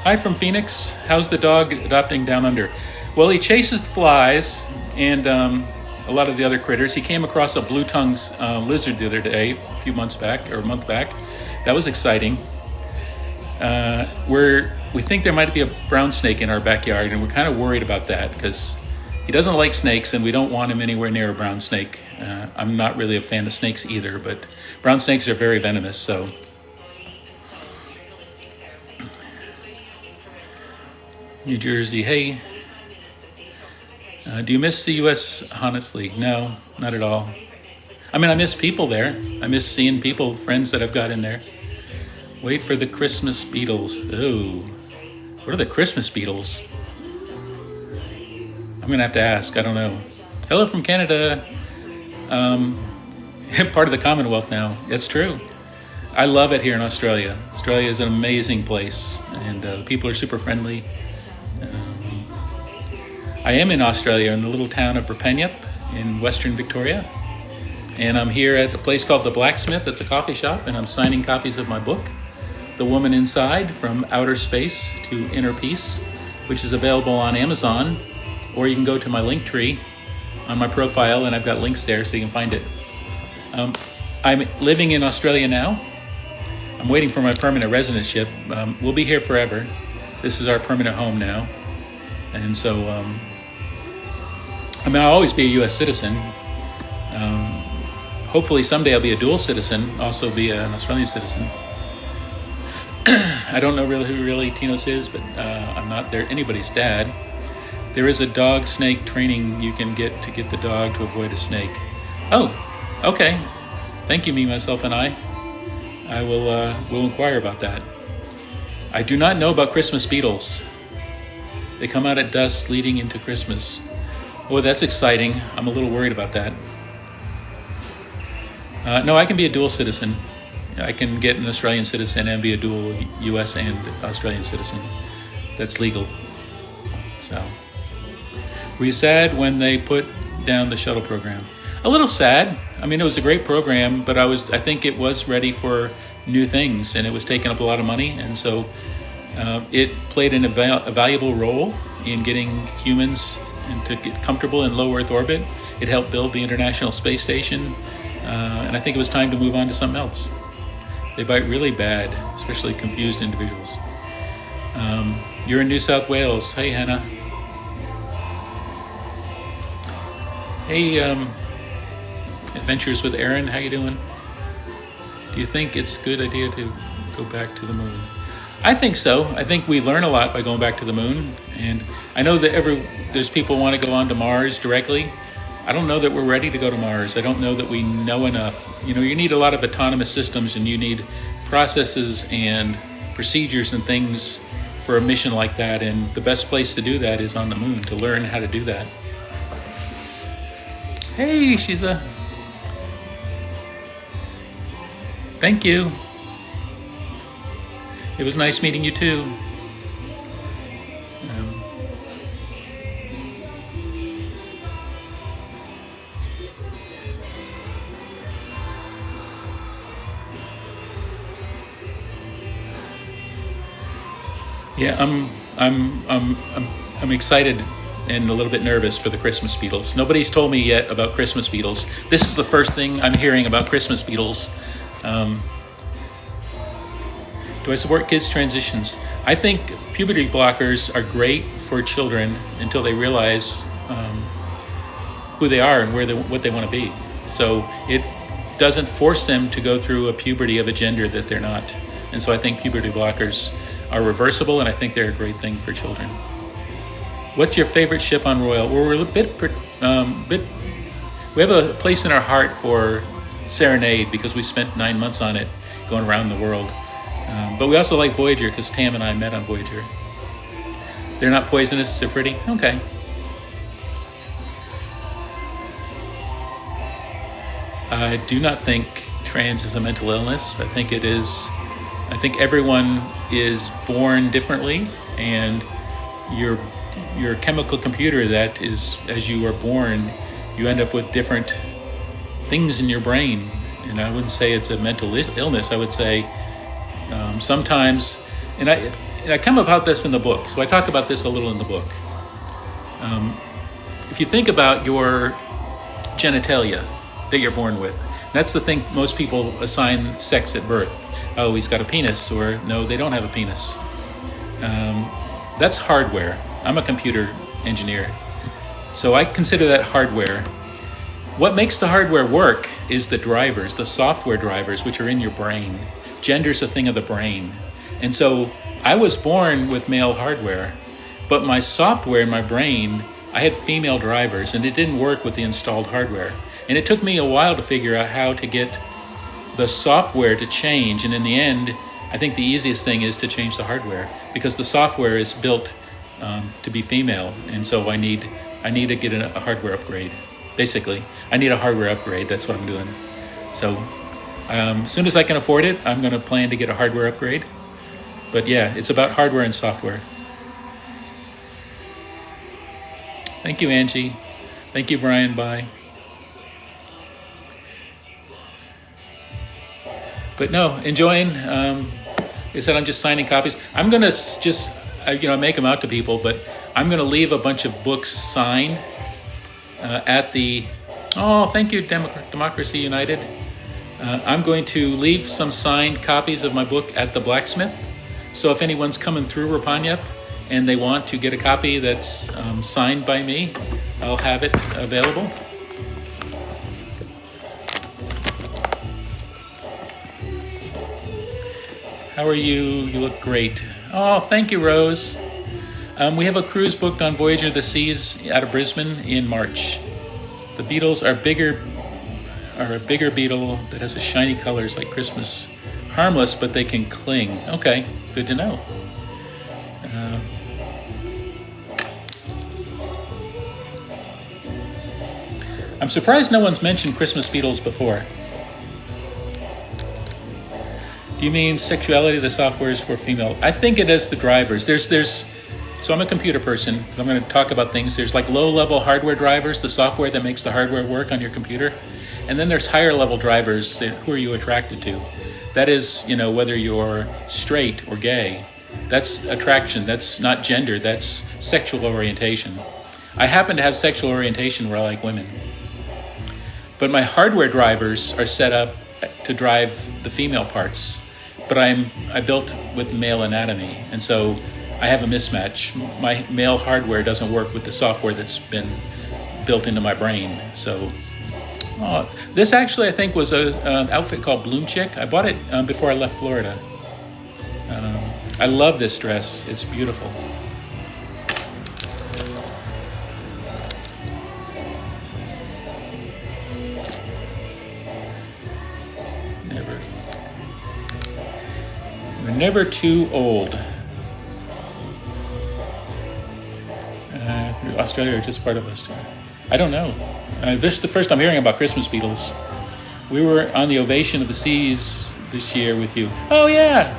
Hi from Phoenix. How's the dog adopting down under? Well, he chases flies and a lot of the other critters. He came across a blue-tongued lizard the other day, a month back. That was exciting. We think there might be a brown snake in our backyard, and we're kind of worried about that because he doesn't like snakes, and we don't want him anywhere near a brown snake. I'm not really a fan of snakes either, but brown snakes are very venomous, so. New Jersey, hey. Do you miss the U.S., honestly? No, not at all. I mean, I miss people there. I miss seeing people, friends that I've got in there. Wait for the Christmas Beatles. Oh, what are the Christmas Beatles? I'm gonna have to ask. I don't know. Hello from Canada. Part of the Commonwealth now. That's true. I love it here in Australia. Australia is an amazing place, and people are super friendly. I am in Australia, in the little town of Repenyup in Western Victoria, and I'm here at a place called The Blacksmith. It's a coffee shop, and I'm signing copies of my book, The Woman Inside: From Outer Space to Inner Peace, which is available on Amazon, or you can go to my link tree on my profile, and I've got links there so you can find it. I'm living in Australia now. I'm waiting for my permanent residentship. We'll be here forever. This is our permanent home now. And so, I'll always be a U.S. citizen. Hopefully someday I'll be a dual citizen, also be an Australian citizen. I don't know really who Tinos is, but I'm not anybody's dad. There is a dog snake training you can get to get the dog to avoid a snake. Oh, okay. Thank you, me, myself, and I. I will inquire about that. I do not know about Christmas beetles. They come out at dusk leading into Christmas. Oh, that's exciting. I'm a little worried about that. No, I can be a dual citizen. I can get an Australian citizen and be a dual U.S. and Australian citizen. That's legal. So, were you sad when they put down the shuttle program? A little sad. I mean, it was a great program, but I think it was ready for new things, and it was taking up a lot of money, and so it played a valuable role in getting humans to get comfortable in low Earth orbit. It helped build the International Space Station, and I think it was time to move on to something else. They bite really bad, especially confused individuals. You're in New South Wales. Hey, Hannah. Hey, Adventures with Aaron. How you doing? Do you think it's a good idea to go back to the moon? I think so. I think we learn a lot by going back to the moon. And I know that there's people who want to go on to Mars directly. I don't know that we're ready to go to Mars. I don't know that we know enough. You need a lot of autonomous systems, and you need processes and procedures and things for a mission like that. And the best place to do that is on the moon, to learn how to do that. Hey, Shiza. Thank you. It was nice meeting you too. Yeah, I'm excited and a little bit nervous for the Christmas Beatles. Nobody's told me yet about Christmas Beatles. This is the first thing I'm hearing about Christmas Beatles. Do I support kids' transitions? I think puberty blockers are great for children until they realize who they are and what they want to be. So it doesn't force them to go through a puberty of a gender that they're not. And so I think puberty blockers are reversible, and I think they're a great thing for children. What's your favorite ship on Royal? Well, we're a bit. We have a place in our heart for Serenade because we spent 9 months on it, going around the world. But we also like Voyager because Tam and I met on Voyager. They're not poisonous. They're pretty. Okay. I do not think trans is a mental illness. I think it is. I think everyone is born differently, and your chemical computer that is, as you are born, you end up with different things in your brain. And I wouldn't say it's a mental illness. I would say sometimes, and I come about this in the book, so I talk about this a little in the book. If you think about your genitalia that you're born with, that's the thing most people assign sex at birth. Oh, he's got a penis, or no, they don't have a penis. That's hardware. I'm a computer engineer, so I consider that hardware. What makes the hardware work is the drivers, the software drivers, which are in your brain. Gender's a thing of the brain. And so I was born with male hardware, but my software in my brain, I had female drivers, and it didn't work with the installed hardware. And it took me a while to figure out how to get the software to change. And in the end, I think the easiest thing is to change the hardware, because the software is built to be female. And so I need to get a hardware upgrade. Basically, I need a hardware upgrade. That's what I'm doing. So as soon as I can afford it, I'm going to plan to get a hardware upgrade. But yeah, it's about hardware and software. Thank you, Angie. Thank you, Brian. Bye. But no, enjoying. I said I'm just signing copies. I'm going to just, make them out to people, but I'm going to leave a bunch of books signed at the, thank you, Democracy United. I'm going to leave some signed copies of my book at the blacksmith. So if anyone's coming through Rapanyup and they want to get a copy that's signed by me, I'll have it available. How are you? You look great. Oh, thank you, Rose. We have a cruise booked on Voyager of the Seas out of Brisbane in March. The beetles are a bigger beetle that has a shiny colors like Christmas. Harmless, but they can cling. Okay, good to know. I'm surprised no one's mentioned Christmas beetles before. Do you mean sexuality of the software is for female? I think it is the drivers. So I'm a computer person. So I'm going to talk about things. There's like low-level hardware drivers, the software that makes the hardware work on your computer. And then there's higher-level drivers. Who are you attracted to? That is, whether you're straight or gay. That's attraction. That's not gender. That's sexual orientation. I happen to have sexual orientation where I like women. But my hardware drivers are set up to drive the female parts. But I built with male anatomy, and so I have a mismatch. My male hardware doesn't work with the software that's been built into my brain. So this actually, I think, was an outfit called Bloom Chick. I bought it before I left Florida. I love this dress. It's beautiful. We're never too old. Through Australia or just part of Australia? I don't know. This is the first I'm hearing about Christmas beetles. We were on the Ovation of the Seas this year with you. Oh yeah,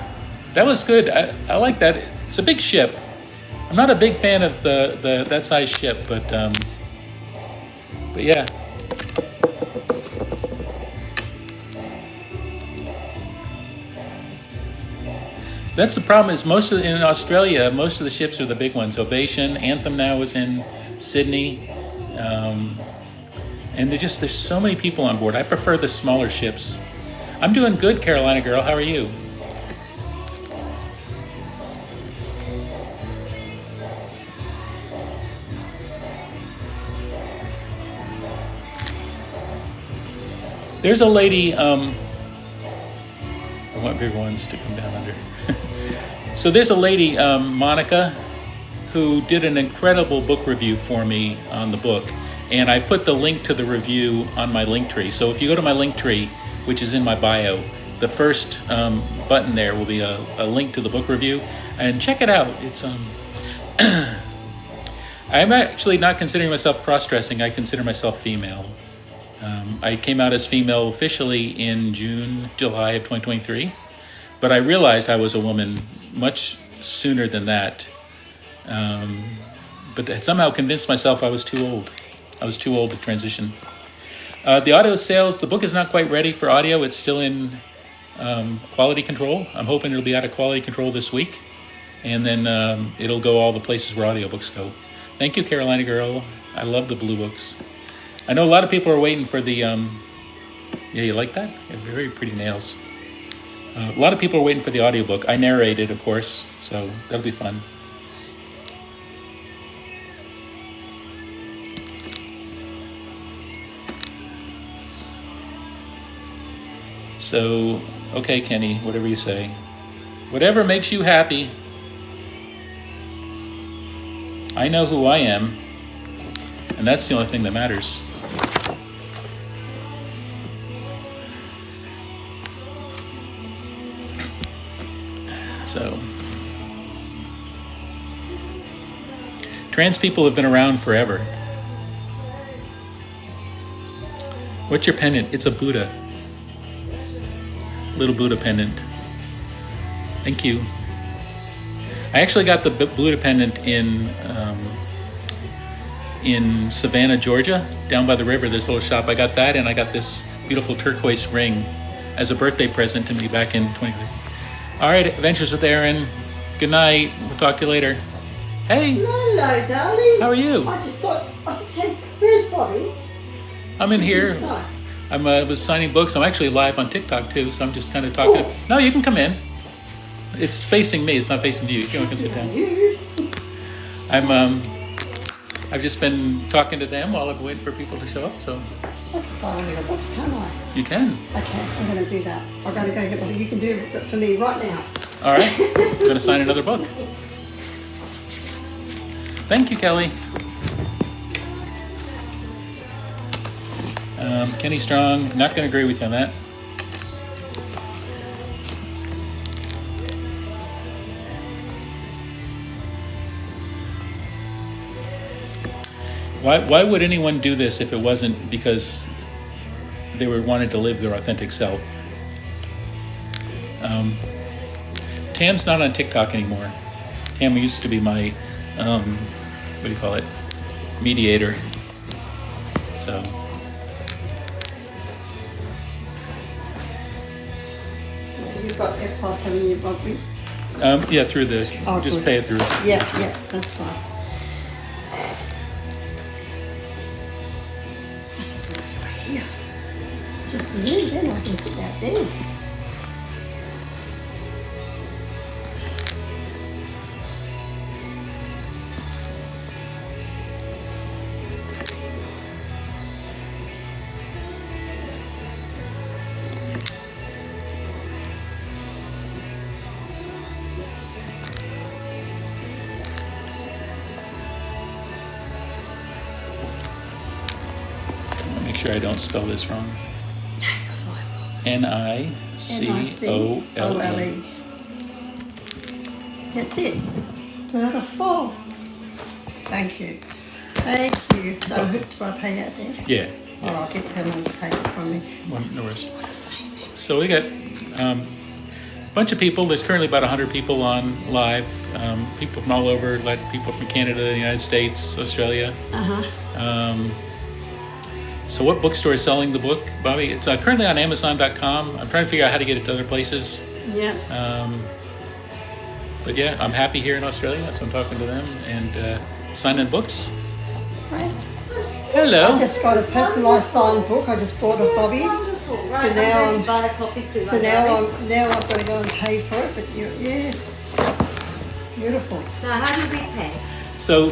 that was good. I like that. It's a big ship. I'm not a big fan of that size ship, but yeah. That's the problem. Is in Australia, most of the ships are the big ones. Ovation, Anthem now is in Sydney, and there's so many people on board. I prefer the smaller ships. I'm doing good, Carolina girl. How are you? There's a lady. I want bigger ones to come down under. So there's a lady, Monica, who did an incredible book review for me on the book. And I put the link to the review on my Linktree. So if you go to my Linktree, which is in my bio, the first button there will be a link to the book review. And check it out. It's I'm actually not considering myself cross-dressing. I consider myself female. I came out as female officially in July of 2023. But I realized I was a woman much sooner than that. But I somehow convinced myself I was too old. I was too old to transition. The audio sales, the book is not quite ready for audio. It's still in quality control. I'm hoping it'll be out of quality control this week. And then it'll go all the places where audiobooks go. Thank you, Carolina Girl. I love the blue books. I know a lot of people are waiting for the... yeah, you like that? You have very pretty nails. A lot of people are waiting for the audiobook. I narrated, of course, so that'll be fun. So, okay, Kenny, whatever you say. Whatever makes you happy. I know who I am, and that's the only thing that matters. So, trans people have been around forever. What's your pendant? It's a Buddha. Little Buddha pendant. Thank you. I actually got the Buddha pendant in Savannah, Georgia, down by the river. There's a little shop. I got that, and I got this beautiful turquoise ring as a birthday present to me back in 2020. All right, Adventures with Aaron. Good night. We'll talk to you later. Hey. Hello, darling. How are you? I just thought, I said, hey, where's Bobby? I'm in here. Inside. I was signing books. I'm actually live on TikTok too, so I'm just kind of talking. Oh. No, you can come in. It's facing me. It's not facing you. You can sit down. I've just been talking to them while I've been waiting for people to show up. So I can buy one of your books, can't I? you can. Okay, I'm going to do that. I'm going to go get one. You can do it for me right now. All right. I'm going to sign another book. Thank you, Kelly. Kenny Strong. Not going to agree with you on that. Why would anyone do this if it wasn't because they wanted to live their authentic self? Tam's not on TikTok anymore. Tam used to be my, what do you call it, mediator. So. You've got EFTPOS, haven't you, Bobby? Yeah, through this. Oh, just good. pay it through. Yeah, that's fine. Here. Just move, then I can sit out there. Make sure I don't spell this wrong. Nicole. That's it. Beautiful. Thank you. Thank you. So who do I pay out there? Yeah. Or I'll get them to take it from me. No worries. What's his name then? So we got a bunch of people. There's currently about 100 people on live. People from all over, like people from Canada, the United States, Australia. So what bookstore is selling the book, Bobby? It's currently on Amazon.com. I'm trying to figure out how to get it to other places. Yeah. But yeah, I'm happy here in Australia, so I'm talking to them and signing books. Right. Hello. I just got a personalised signed book. I just bought of Bobby's. Wonderful. Right, So I'm now going I'm- to buy a copy too. So now I've got to go and pay for it. But yes, beautiful. Now, how do we pay? So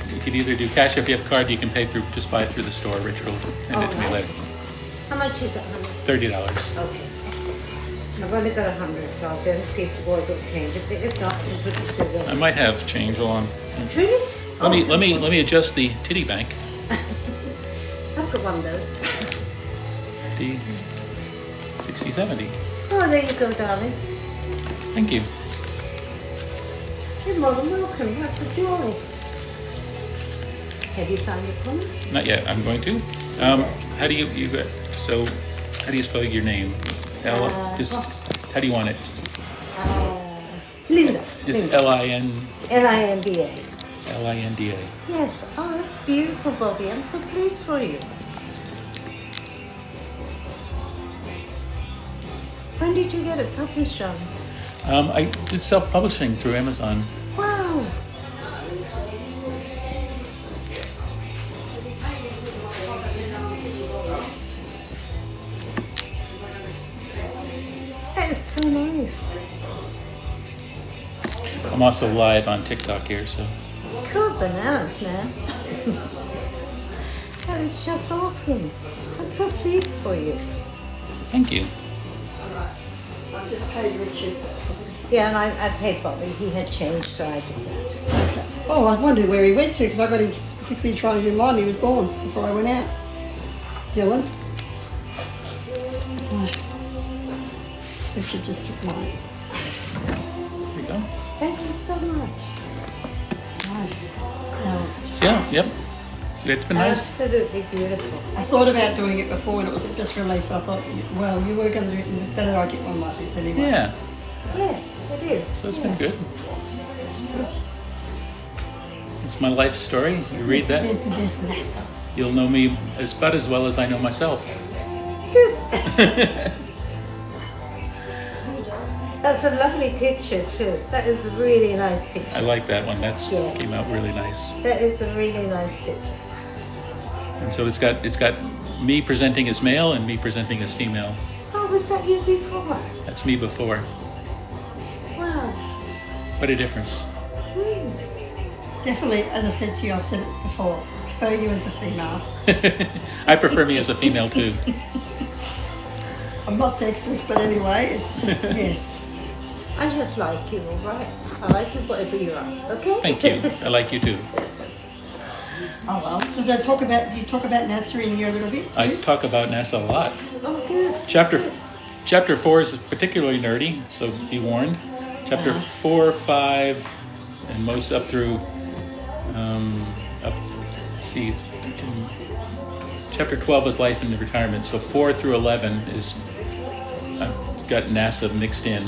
you could either do cash if you have a card. You can pay through, just buy it through the store. Richard will send it to me Alright. later. How much is it, honey? $30. Okay. I've only got 100, so I'll go and see if the boys will change it. But if not, in British Petroleum. I might have change on. Truly? Let me adjust the titty bank. I've got one of those. The 6070. Oh, there you go, darling. Thank you. You're more than welcome. That's a joy. Have you signed your promise? Not yet. I'm going to. How do you so? How do you spell your name? Just how do you want it? Linda. Just Linda. Linda. Linda. Linda. Yes. Oh, that's beautiful, Bobby. I'm so pleased for you. When did you get it published, Sean? I did self-publishing through Amazon. Wow. That is so nice. I'm also live on TikTok here, so Cool bananas, man. That is just awesome. I'm so pleased for you. thank you. I've just paid Richard. Yeah, and I paid Bobby. He had changed, so I did that. Okay. Oh, I wondered where he went to because I got him to quickly try and do mine. He was gone before I went out. Dylan. Oh. Richard just took mine. There you go. Thank you so much. Oh. So, yep. So it's been nice. Absolutely beautiful. I thought about doing it before when it was just released, but I thought, well, you were going to do it, and it's better I get one like this anyway. Yeah. Yes, it is. So it's been good. It's my life story. You read that, There's NASA. you'll know me about as well as I know myself. That's a lovely picture too. That is a really nice picture. I like that one. That's Yeah. came out really nice. That is a really nice picture. And so it's got me presenting as male and me presenting as female. Oh, was that you before? That's me before. Wow. What a difference. Definitely, as I said to you, I've said it before, I prefer you as a female. I prefer me as a female too. I'm not sexist, but anyway, it's just, yes. I just like you, all right? I like you whatever you are, okay? Thank you. I like you too. Oh well. So do you talk about NASA in here a little bit too? I talk about NASA a lot. Oh, good. Chapter 4 is particularly nerdy, so be warned. Chapter 4, 5, and most up through chapter 12 is life and retirement. So 4 through 11 is I've got NASA mixed in.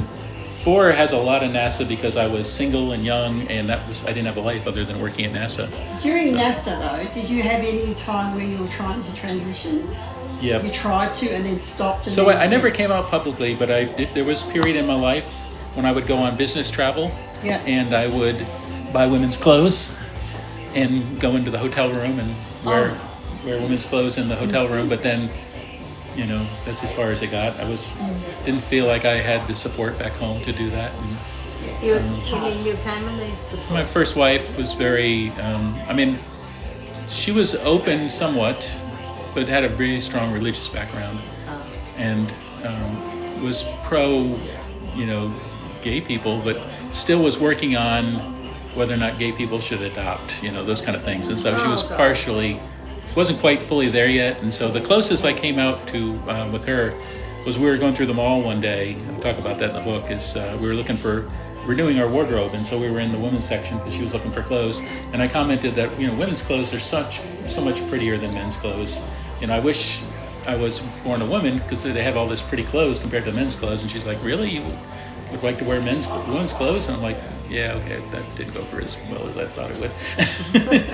4 has a lot of NASA because I was single and young, and I didn't have a life other than working at NASA. During So- NASA though, did you have any time where you were trying to transition? Yep. You tried to and then stopped. And So then I never came out publicly, but there was a period in my life when I would go on business travel, Yeah. and I would buy women's clothes and go into the hotel room and wear women's clothes in the hotel room. But then, that's as far as it got. Didn't feel like I had the support back home to do that. And You mean your family support? my first wife was very, she was open somewhat, but had a really strong religious background, and was pro, gay people, but still was working on whether or not gay people should adopt, those kind of things. And so she was God. wasn't quite fully there yet. And so the closest I came out to with her was we were going through the mall one day. I'll talk about that in the book. We were looking for renewing our wardrobe, and so we were in the women's section because she was looking for clothes. And I commented that women's clothes are so much prettier than men's clothes. I wish I was born a woman because they have all this pretty clothes compared to men's clothes. And she's like, really, you would like to wear women's clothes? And I'm like, yeah, okay, that didn't go for as well as I thought it would.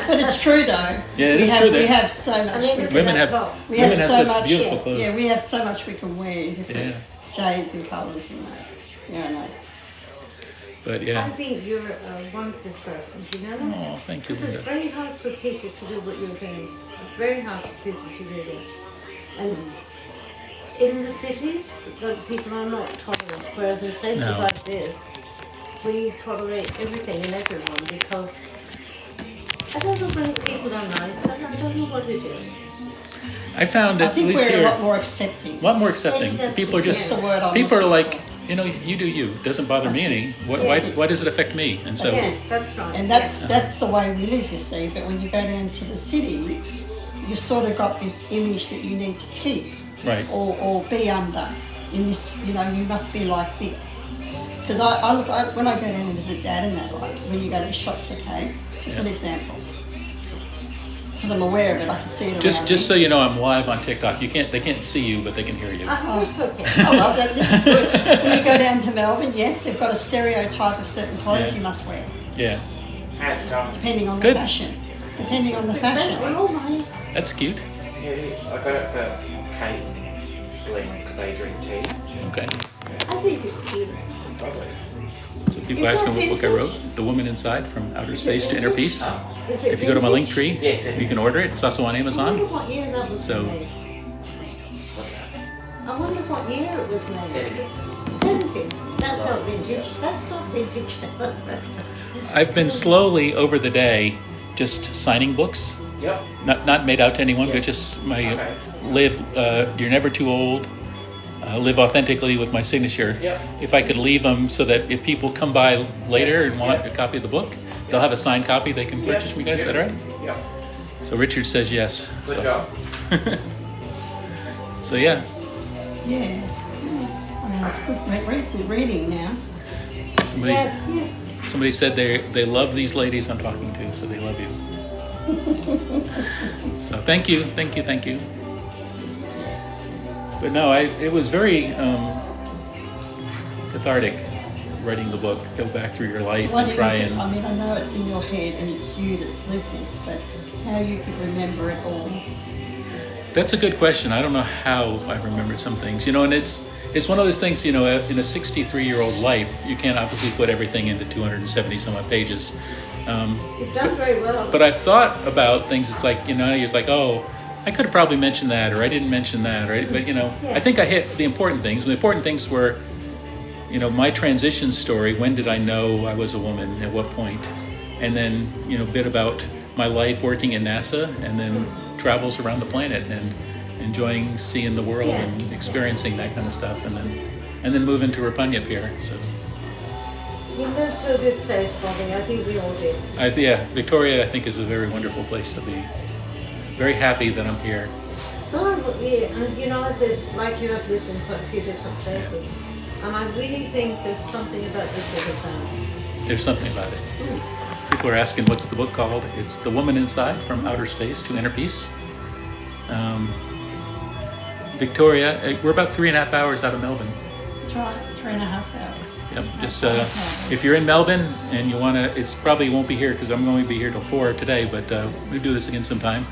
But it's true though. Yeah, it is true We that- have so much. I mean, we look can- at Women that have top. We women have have so such much, beautiful clothes. Yeah, we have so much we can wear in different Yeah. shades and colours and that. Yeah, I know. But I yeah. think you're a wonderful person, do you know that? Oh, thank you. Because it's Linda. very hard for people to do what you're doing. It's very hard for people to do that. And in the cities, people are not tolerant, whereas in places No. like this, we tolerate everything and everyone because I don't know whether people are nice. I don't know what it is. I found I at think least we're here a lot more accepting. a lot more accepting. Maybe that's- People are just That's the word I'm people are looking like you know, you do you. It doesn't bother me That's any. it. Why, Yes. why does it affect me? And so, Yeah, that's right. And that's the way we live, you see. But when you go down to the city, you've sort of got this image that you need to keep right. or be under. In this, you know, you must be like this. Because I when I go down and visit Dad and that, like when you go to the shops, okay, just an example. Because I'm aware of it, I can see it around Just so me. you know, I'm live on TikTok. They can't see you, but they can hear you. It's okay. Oh well, this is good. When you go down to Melbourne, yes, they've got a stereotype of certain clothes Yeah. you must wear, Yeah, How's it going? depending on Good. the fashion. Depending on the fashion. Oh my. that's cute. Yeah, it is. I got it for Kate, Glenn, because they drink tea. Okay. I think it's cute. Lovely. So people Is asking that what book I vintage? wrote, The Woman Inside, From Outer Is it Space to Inner vintage? Peace. Is it If you go to my link vintage? tree, Yes, it you can is. order it. It's also on I wonder Amazon. what year that was So- made. What's that? I wonder what year it was made. 70s. 70. That's not vintage. That's not vintage. I've been slowly over the day just signing books, Yep. not made out to anyone, Yeah. but just my Okay. live. You're never too old. Live authentically with my signature. Yep. If I could leave them so that if people come by later and want a copy of the book, they'll have a signed copy they can purchase from you guys. Is that right? Yep. So Richard says yes. Good so. job. So yeah, Yeah. I mean, Reed's reading now. somebody Yeah. somebody said they love these ladies I'm talking to, so they love you. So thank you. Yes. But no, it was very cathartic writing the book. Go back through your life So what and do try you, and. I mean, I know it's in your head and it's you that's lived this, but how you could remember it all. That's a good question. I don't know how I remember some things, you know, and it's one of those things, you know, in a 63-year-old life, you can't obviously put everything into 270 some odd pages. You've done very well. But I've thought about things. It's like, you know, it's like, oh, I could have probably mentioned that, or I didn't mention that, right? But, you know, Yeah. I think I hit the important things. The important things were, you know, my transition story. When did I know I was a woman? At what point? And then, you know, a bit about my life working in NASA, and then travels around the planet and enjoying seeing the world Yeah. and experiencing that kind of stuff, and then move into Rapunya here. So, You moved to a good place, Bobby. I think we all did. yeah, Victoria, I think, is a very wonderful place to be. Very happy that I'm here. So, and you know, I've lived, like you, I've lived in quite a few different places. And I really think there's something about this little town. There's something about it. People are asking, what's the book called? It's The Woman Inside, From Outer Space to Inner Peace. Victoria, we're about 3.5 hours out of Melbourne. That's right, 3.5 hours. Yep. Just if you're in Melbourne and you want to, it's probably won't be here because I'm going to be here till 4 today, but we'll do this again sometime.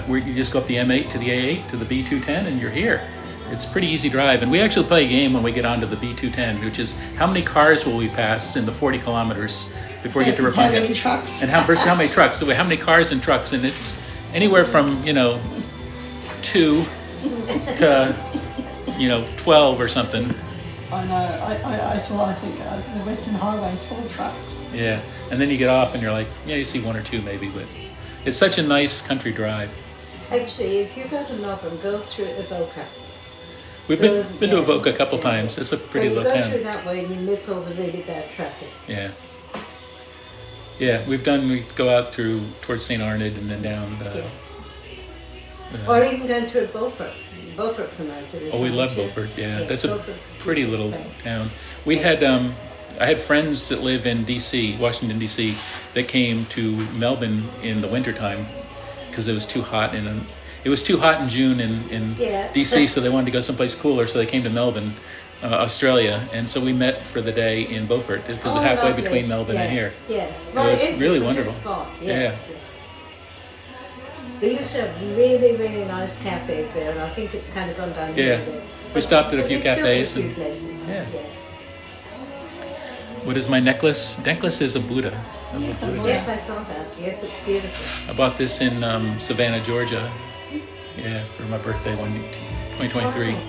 Where you just go up the M8 to the A8 to the B210 and you're here. It's a pretty easy drive, and we actually play a game when we get onto the B210, which is how many cars will we pass in the 40 kilometers before we get to Versus how Rapunya? many trucks? And versus how many trucks? So how many cars and trucks? And it's anywhere from 2 to 12 or something. I know. I think the Western Highway is full of trucks. Yeah, and then you get off and you're like, yeah, you see 1 or 2 maybe, but it's such a nice country drive. Actually, if you go to Melbourne, go through Evoca. We've been to Avoca a couple Yeah. times. It's a pretty so you low go town. through that way and you miss all the really bad traffic. Yeah. Yeah, we go out towards St. Arnaud and then down. Or even going through Beaufort. Beaufort's a nice little Oh, we town, love too. Beaufort. Yeah, that's a Beaufort's pretty little place. town. We had I had friends that live in D.C., Washington D.C., that came to Melbourne in the wintertime because it was too hot in June in Yeah. D.C., so they wanted to go someplace cooler, so they came to Melbourne, Australia, and so we met for the day in Beaufort because Oh, we're halfway lovely. between Melbourne and here. Yeah. was it's really a good wonderful. spot. Yeah. They used to have really, really nice cafes there, and I think it's kind of gone down Yeah. a bit. We stopped at a But few there's still cafes a few and- places. yeah. What is my necklace? Necklace is a Buddha. It's a Buddha. Yes, I saw that. Yes, it's beautiful. I bought this in Savannah, Georgia. Yeah, for my birthday 2023. Wow.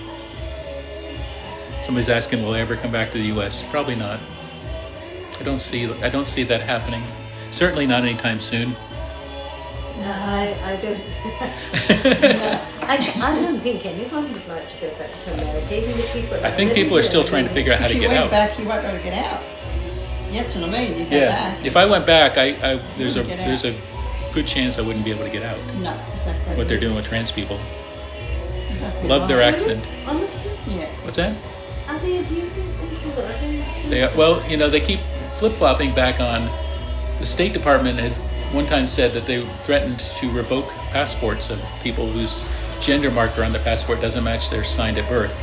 Somebody's asking, will I ever come back to the U.S.? Probably not. I don't see that happening. Certainly not anytime soon. I don't. I don't think anyone would like to go back to America, even the people. I think people are still trying to figure out how If to you get went out. back, you won't be able to get out. That's what I mean. You go Yeah, back. if I went back, there's Get out. a good chance I wouldn't be able to get out. No, exactly. What they're doing with trans people. That's exactly Love their right. accent. Honestly, Yeah. What's that? are they abusing people? Are they? They keep flip-flopping back on. The State Department had one time said that they threatened to revoke passports of people whose gender marker on their passport doesn't match their signed at birth.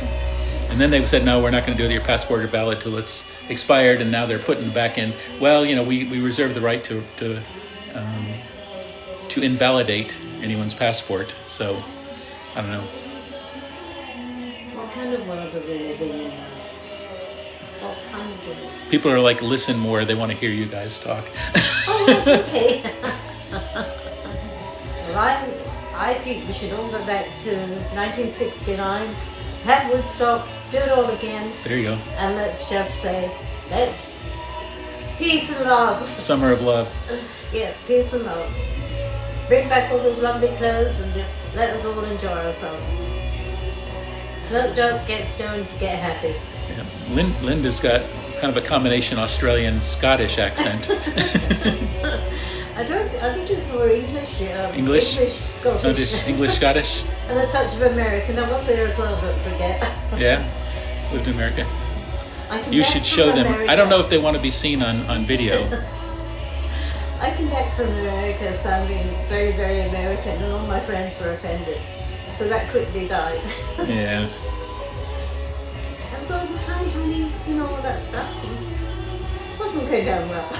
And then they said, no, we're not going to do your passport or ballot till it's expired. And now they're putting back in, well, we reserve the right to invalidate anyone's passport. So, I don't know. What kind of world are we living in? What kind of world? People are like, listen more. They want to hear you guys talk. Oh, that's okay. Well, I think we should all go back to 1969, have Woodstock, do it all again, There you go. and let's just say, let's peace and love. Summer of love. Yeah, peace and love. Bring back all those lovely clothes and let us all enjoy ourselves. Smoke dope, get stoned, get happy. Yeah. Linda's got kind of a combination Australian-Scottish accent. I think it's more English. English? Scottish. Scottish, English-Scottish. And a touch of American. I was there as well, don't forget. Yeah, lived in America. I came You back should from show them. America. I don't know if they want to be seen on video. I came back from America sounding very, very American, and all my friends were offended. So that quickly died. Yeah. I was all, hi, honey, all that stuff. It wasn't going down well.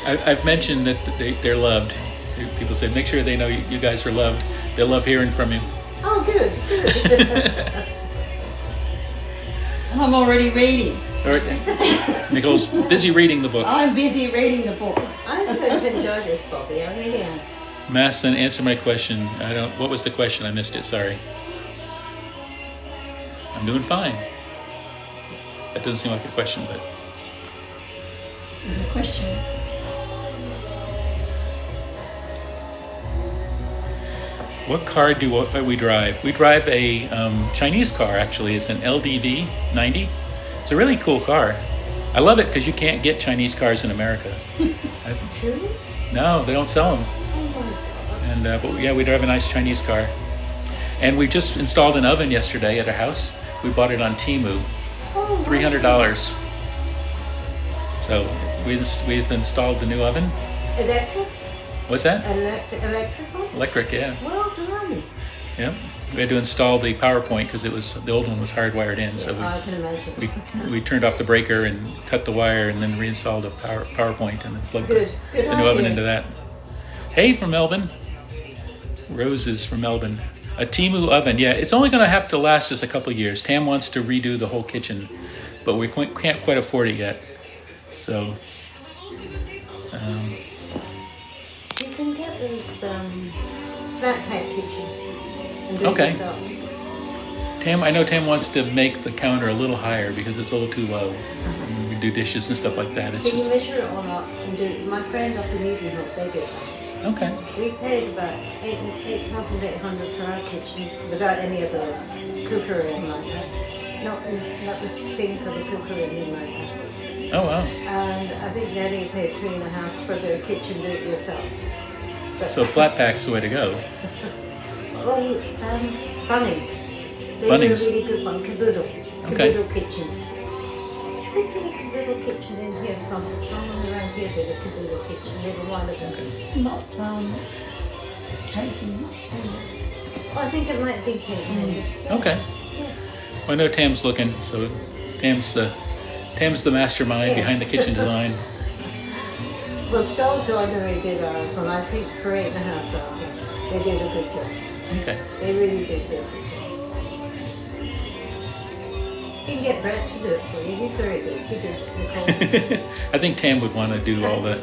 I've mentioned that they're loved. So people say, make sure they know you guys are loved. They love hearing from you. Oh, good, good. And I'm already reading. All right. Nicole's busy reading the book. I'm busy reading the book. I'm going to enjoy this, Bobby. I really am. Masson, answer my question. What was the question? I missed it. Sorry. I'm doing fine. That doesn't seem like a question, but There's a question. what car do we drive? We drive a Chinese car, actually. It's an LDV 90. It's a really cool car. I love it because you can't get Chinese cars in America. Truly? No, they don't sell them. Oh my God. And but yeah, we drive a nice Chinese car. And we just installed an oven yesterday at our house. We bought it on Temu, Oh, $300. So we've installed the new oven. Electric? What's that? Electrical? Electric, yeah. Well done. Yeah. We had to install the PowerPoint because the old one was hardwired in. So I can imagine. we turned off the breaker and cut the wire and then reinstalled a PowerPoint and then plugged Good the new oven idea. into that. Hey, from Melbourne. Roses from Melbourne. A Temu oven. Yeah, it's only going to have to last us a couple of years. Tam wants to redo the whole kitchen, but we can't quite afford it yet. So, You can get those flat pack kitchens and do Okay. it yourself. I know Tam wants to make the counter a little higher because it's a little too low. When we do dishes and stuff like that. It's Can you just measure it all up and do it? My friends up in Edenhope, they do it. okay. We paid about 8,800 for our kitchen without any of the cooker or anything like that. Not the sink or the cooker or anything like that. Oh wow. And I think Daddy paid 3.5 for their kitchen do it yourself. But, So flat pack's the way to go. well, Bunnings. They Bunnings. were a really good one. Caboodle. Okay. Caboodle kitchens. They put a caboodle kitchen in here. Someone around here did a caboodle kitchen a little while ago. Not Katie, not Dennis. I think it might be Kate Mendes. Okay. Well, I know Tam's looking, so Tam's the mastermind Yeah. behind the kitchen design. Well, Stoll Joinery did ours, and I think for 8,500, they did a good job. Okay. They really did do a good job. You can get Brett to do it for you. He's very good. He did Nicole's. I think Tam would want to do all the.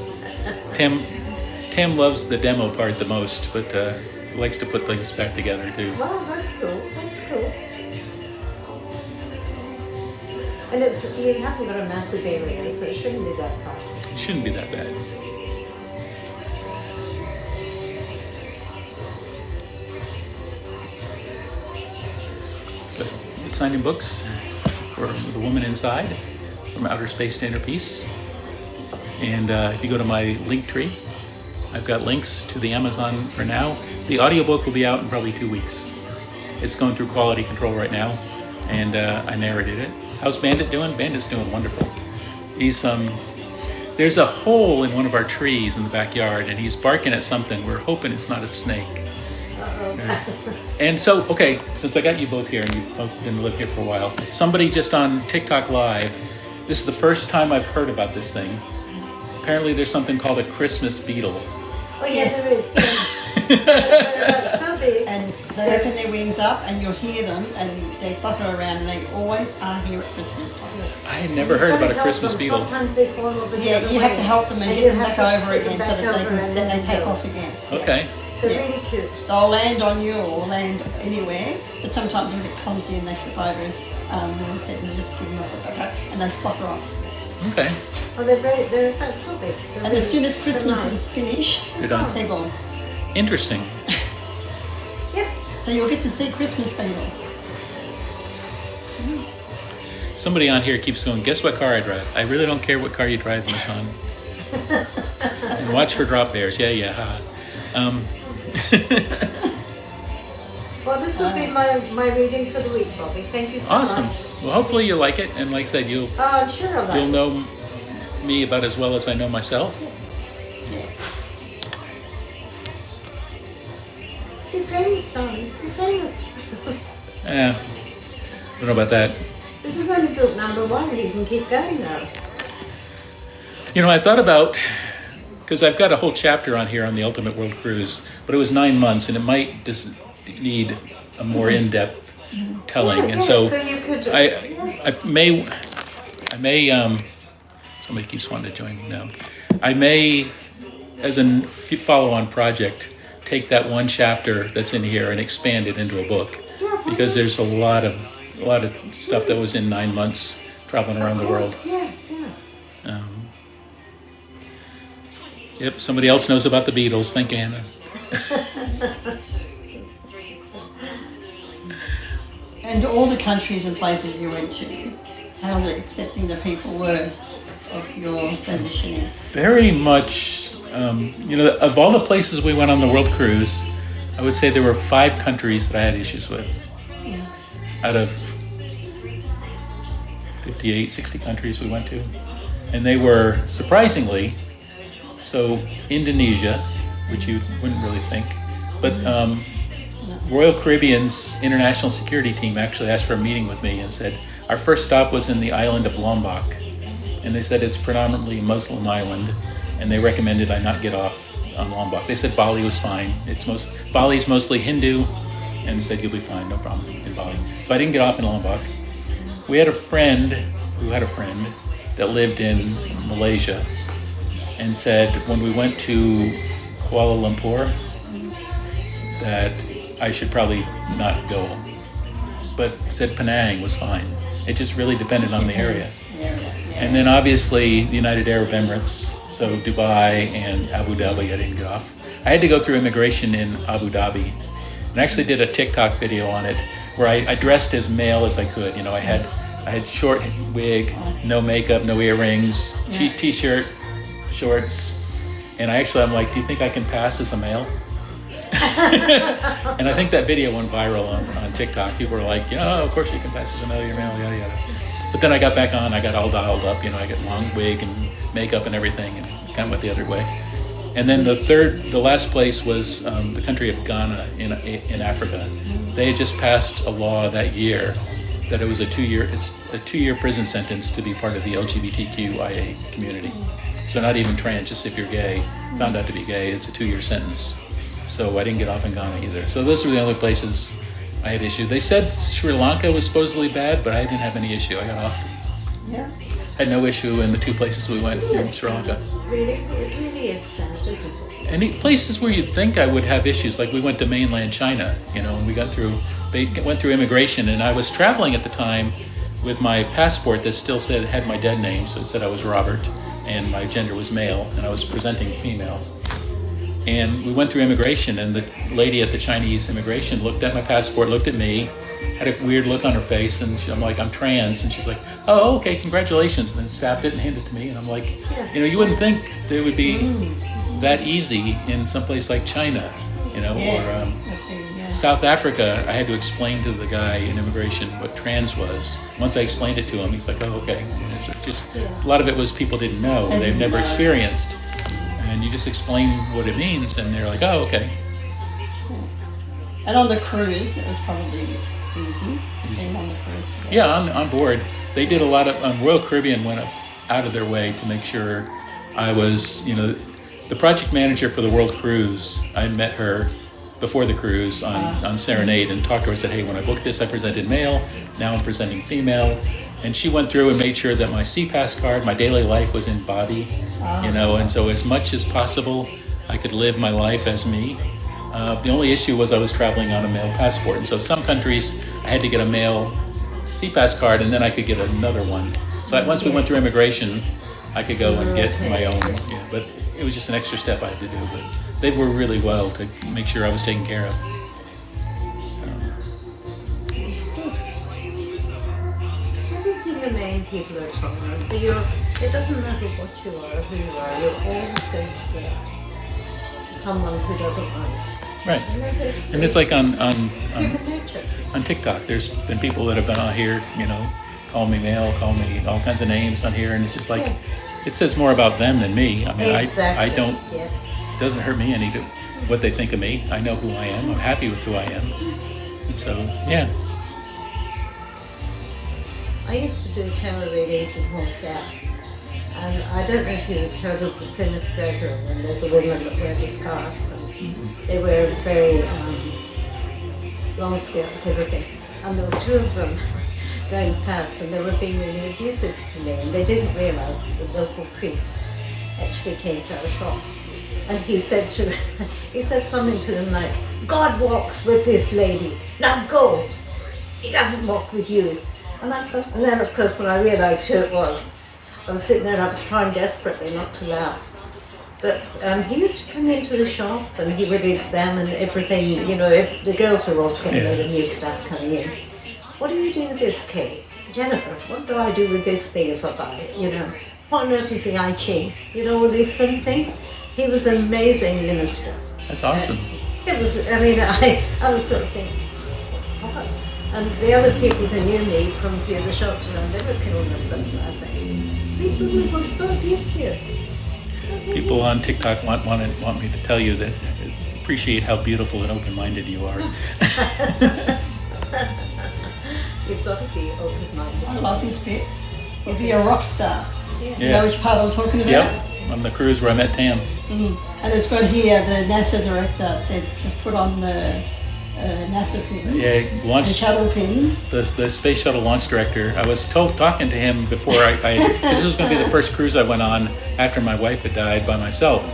Tam loves the demo part the most, but likes to put things back together too. Wow, that's cool. That's cool. And you haven't got a massive area, so it shouldn't be that pricey. It shouldn't be that bad. signing books for The Woman Inside from Outer Space to Inner Peace. And if you go to my link tree, I've got links to the Amazon for now. The audiobook will be out in probably 2 weeks. It's going through quality control right now, and I narrated it. How's Bandit doing? Bandit's doing wonderful. He's there's a hole in one of our trees in the backyard, and he's barking at something. We're hoping it's not a snake. And so, okay, since I got you both here, and you've both been live here for a while, somebody just on TikTok Live, this is the first time I've heard about this thing. Apparently there's something called a Christmas beetle. Oh yes, Yes. there is. Yes. They're about so big. And they open their wings up and you'll hear them and they flutter around and they always are here at Christmas. I had never heard about a Christmas beetle. Sometimes they fall over the Yeah, other you have way. to help them and you get them have back to over put them again so back that over and then they then take go. off again. Okay. They're Yeah. really cute. They'll land on you or land anywhere, but sometimes they're a bit clumsy and they flip over, as Lily said, and you just give them a flip, okay, and they flutter off. Okay. Oh, they're about so big. They're And as soon as they're Christmas nice. is finished, They're done. they're gone. Interesting. Yeah. So you'll get to see Christmas beetles. Somebody on here keeps going, guess what car I drive? I really don't care what car you drive, Miss Han. And watch for drop bears. Yeah, ha. Well, this will be my reading for the week, Bobby. Thank you so Awesome. much. Well, hopefully you like it, and like I said, Oh, I'm sure I'll like you'll it. know me about as well as I know myself. Yeah. You're famous, darling. You're famous. I don't know about that. This is only book number 1. You can keep going now. You know, I thought about, because I've got a whole chapter on here on the Ultimate World Cruise, but it was 9 months, and it might just need a more in-depth telling. Yeah, And so you could. I may, somebody keeps wanting to join me now. I may, as a follow-on project, take that one chapter that's in here and expand it into a book, because there's a lot of stuff that was in 9 months traveling around the world. Yeah. Yep, somebody else knows about the Beatles. Thank you, Hannah. And all the countries and places you went to, how accepting the people were of your transitioning. Very much, of all the places we went on the world cruise, I would say there were 5 countries that I had issues with. Out of 58, 60 countries we went to. And they were, surprisingly, so Indonesia, which you wouldn't really think, but Royal Caribbean's international security team actually asked for a meeting with me and said, our first stop was in the island of Lombok. And they said it's predominantly a Muslim island, and they recommended I not get off on Lombok. They said Bali was fine. Bali's mostly Hindu, and said you'll be fine, no problem in Bali. So I didn't get off in Lombok. We had a friend who had a friend that lived in Malaysia, and said when we went to Kuala Lumpur that I should probably not go, but said Penang was fine. It just really depended on the area. Yeah. And then obviously the United Arab Emirates, so Dubai and Abu Dhabi, I didn't get off. I had to go through immigration in Abu Dhabi, and I actually did a TikTok video on it where I dressed as male as I could. You know, I had short wig, no makeup, no earrings, t-shirt, shorts, and I'm like, do you think I can pass as a male? And I think that video went viral on TikTok. People were like, of course you can pass as a male, you're male, yada yada. But then I got back on, I got all dialed up, I got long wig and makeup and everything, and kind of went the other way. And then the last place was the country of Ghana in Africa. They had just passed a law that year that it was a 2-year prison sentence to be part of the LGBTQIA community. So not even trans, just if you're gay, found out to be gay, it's a 2-year sentence. So I didn't get off in Ghana either. So those were the only places I had issue. They said Sri Lanka was supposedly bad, but I didn't have any issue. I got off. Yeah. Had no issue in the 2 places we went in Sri Lanka. Really, it really is beautiful. Any places where you'd think I would have issues, like we went to mainland China, and we went through immigration, and I was traveling at the time with my passport that still had my dead name, so it said I was Robert, and my gender was male, and I was presenting female. And we went through immigration, and the lady at the Chinese immigration looked at my passport, looked at me, had a weird look on her face, and I'm like, I'm trans, and she's like, oh, okay, congratulations, and then snapped it and handed it to me, and I'm like, Yeah. you wouldn't think that it would be that easy in some place like China, Yes. or Okay, yeah. South Africa. I had to explain to the guy in immigration what trans was. Once I explained it to him, he's like, oh, okay. It's just a lot of it was people didn't know, They they've didn't never know. experienced. And you just explain what it means, and they're like, oh, okay. And on the cruise, it was probably easy Easy. being on the cruise. Yeah, on board. They did a lot of, Royal Caribbean went out of their way to make sure I was, the project manager for the World Cruise. I met her before the cruise on Serenade and talked to her. I said, hey, when I booked this, I presented male. Now I'm presenting female. And she went through and made sure that my CPAS card, my daily life was in body, and so as much as possible, I could live my life as me. The only issue was I was traveling on a male passport. And so some countries, I had to get a male CPAS card, and then I could get another one. So once we went through immigration, I could go and get my own. Yeah, but it was just an extra step I had to do. But they were really well to make sure I was taken care of. I think in the main people are tolerant, but it doesn't matter what you are or who you are, you're always going to get someone who doesn't like you. Right. And And it's like on human nature. on TikTok, there's been people that have been on here, call me male, call me all kinds of names on here, and it's just like, it says more about them than me. I mean, Exactly. I don't, Yes. it doesn't hurt me any to what they think of me. I know who I am. I'm happy with who I am. And so, yeah. I used to do tarot readings in Holmes Gap, and I don't know if you've heard of the Plymouth Brethren, and they're the women that wear the scarves, and they wear very long skirts, everything. And there were two of them going past, and they were being really abusive to me, and they didn't realise that the local priest actually came to our shop. And he said something to them like, God walks with this lady, now go. He doesn't walk with you. And then of course when I realised who it was, I was sitting there and I was trying desperately not to laugh. But he used to come into the shop and he would examine everything, the girls were always getting rid of new stuff coming in. What do you do with this, Kate? Jennifer, what do I do with this thing if I buy it, What on earth is the I Ching? All these sort of things. He was an amazing minister. That's awesome. It was, I was sort of thinking, what? And the other people who knew me from a few of the shops around, they were killing themselves laughing. These women were so abusive. People on TikTok want me to tell you that appreciate how beautiful and open-minded you are. You've got to be open-minded. I love this bit. You'd be a rock star. You Yeah. know which part I'm talking about? Yep. On the cruise where I met Tam. And it's got here, the NASA director said, just put on the NASA pins. Yeah, The launched shuttle pins. the space shuttle launch director. I was talking to him before this was going to be the first cruise I went on after my wife had died by myself.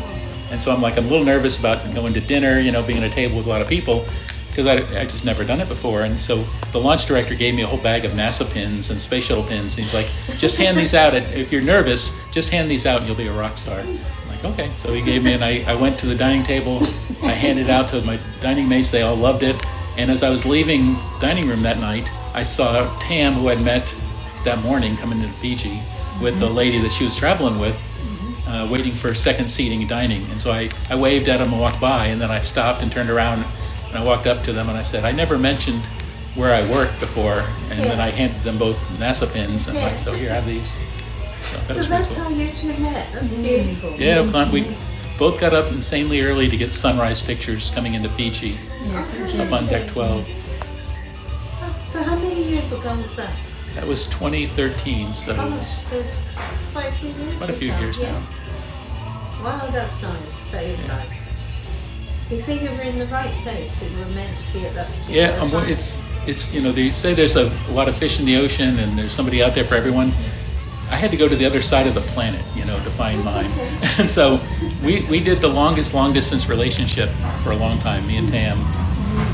And so I'm a little nervous about going to dinner, being at a table with a lot of people, because I just never done it before. And so the launch director gave me a whole bag of NASA pins and space shuttle pins. And he's like, just hand these out. If you're nervous, just hand these out and you'll be a rock star. I'm like, okay. So he gave me, and I went to the dining table. I handed out to my dining mates. They all loved it. And as I was leaving dining room that night, I saw Tam, who I'd met that morning coming into Fiji, with the lady that she was traveling with, waiting for second seating and dining. And so I waved at them and walked by, and then I stopped and turned around. And I walked up to them and I said, I never mentioned where I worked before. And then I handed them both NASA pins. And I'm like, so here, have these. So that So was that's pretty how cool. you two met. That's beautiful. Yeah, it was on, we both got up insanely early to get sunrise pictures coming into Fiji, up on deck 12. So how many years ago was that? That was 2013, so Gosh, there's quite a few years. quite a few ago. years Yeah. now. Wow, that's nice. That is nice. You see, you were in the right place. That you were meant to be at that particular Yeah, time. it's they say there's a lot of fish in the ocean and there's somebody out there for everyone. I had to go to the other side of the planet, to find mine. And so we did the longest long distance relationship for a long time, me and Tam.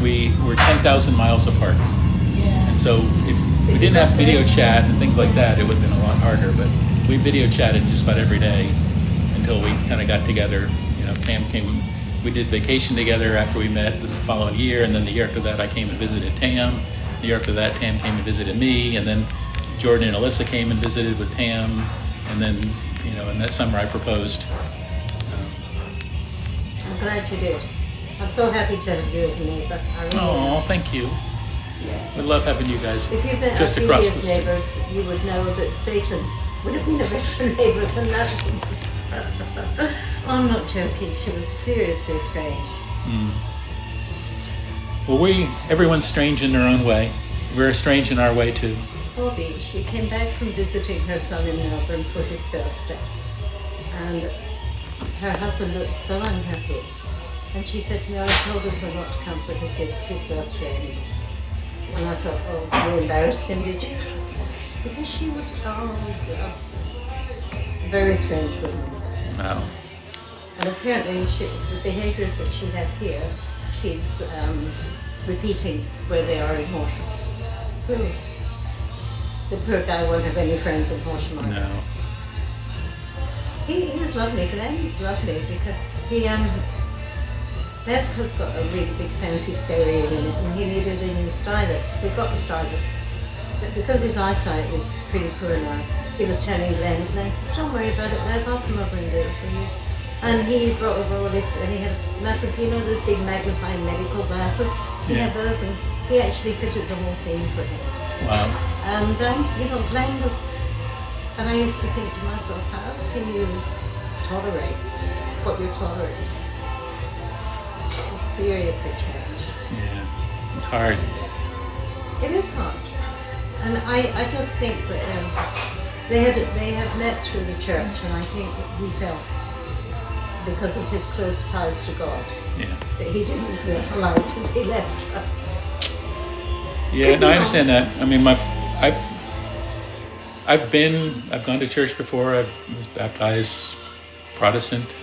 We were 10,000 miles apart. Yeah. And so if we didn't have video chat and things like that, it would have been a lot harder. But we video chatted just about every day until we kind of got together. Tam came we did vacation together after we met the following year, and then the year after that I came and visited Tam. The year after that Tam came and visited me, and then Jordan and Alyssa came and visited with Tam, and then, you know, and that summer I proposed. I'm glad you did. I'm so happy to have you as a neighbor. I really Oh, am. thank you. Yeah. We love having you guys If you've been just our across the previous street. neighbors, you would know that Satan would have been a better neighbor than that one. I'm not joking. She was seriously strange. Well, everyone's strange in their own way. We're strange in our way too. Bobby, she came back from visiting her son in Melbourne for his birthday, and her husband looked so unhappy. And she said to me, "I told us not to come for his birthday anymore." And I thought, "Oh, you embarrassed him, did you?" Because she was, very strange woman. Wow. And apparently, the behaviours that she had here, she's repeating where they are in Horsham. So the poor guy won't have any friends in Horsham either. No. He was lovely. Glenn was lovely because Les has got a really big fancy stereo in it, and he needed a new stylus. We got the stylus, but because his eyesight is pretty poor now, he was telling Glenn said, "Don't worry about it, Les. I'll come over and do it for you." And he brought over all this, and he had massive, you know, the big magnifying medical glasses. He Yeah. had those, and he actually fitted the whole thing for him. Wow. And you know, Glenn was, and I used to think to myself, how can you tolerate what you tolerate? It's seriously strange. Yeah. It's hard. It is hard. And I just think that they had met through the church, and I think that he felt, because of his close ties to God, Yeah. that he didn't deserve life if he left her. Yeah, no, I understand that. I mean, I've gone to church before. I was baptized Protestant.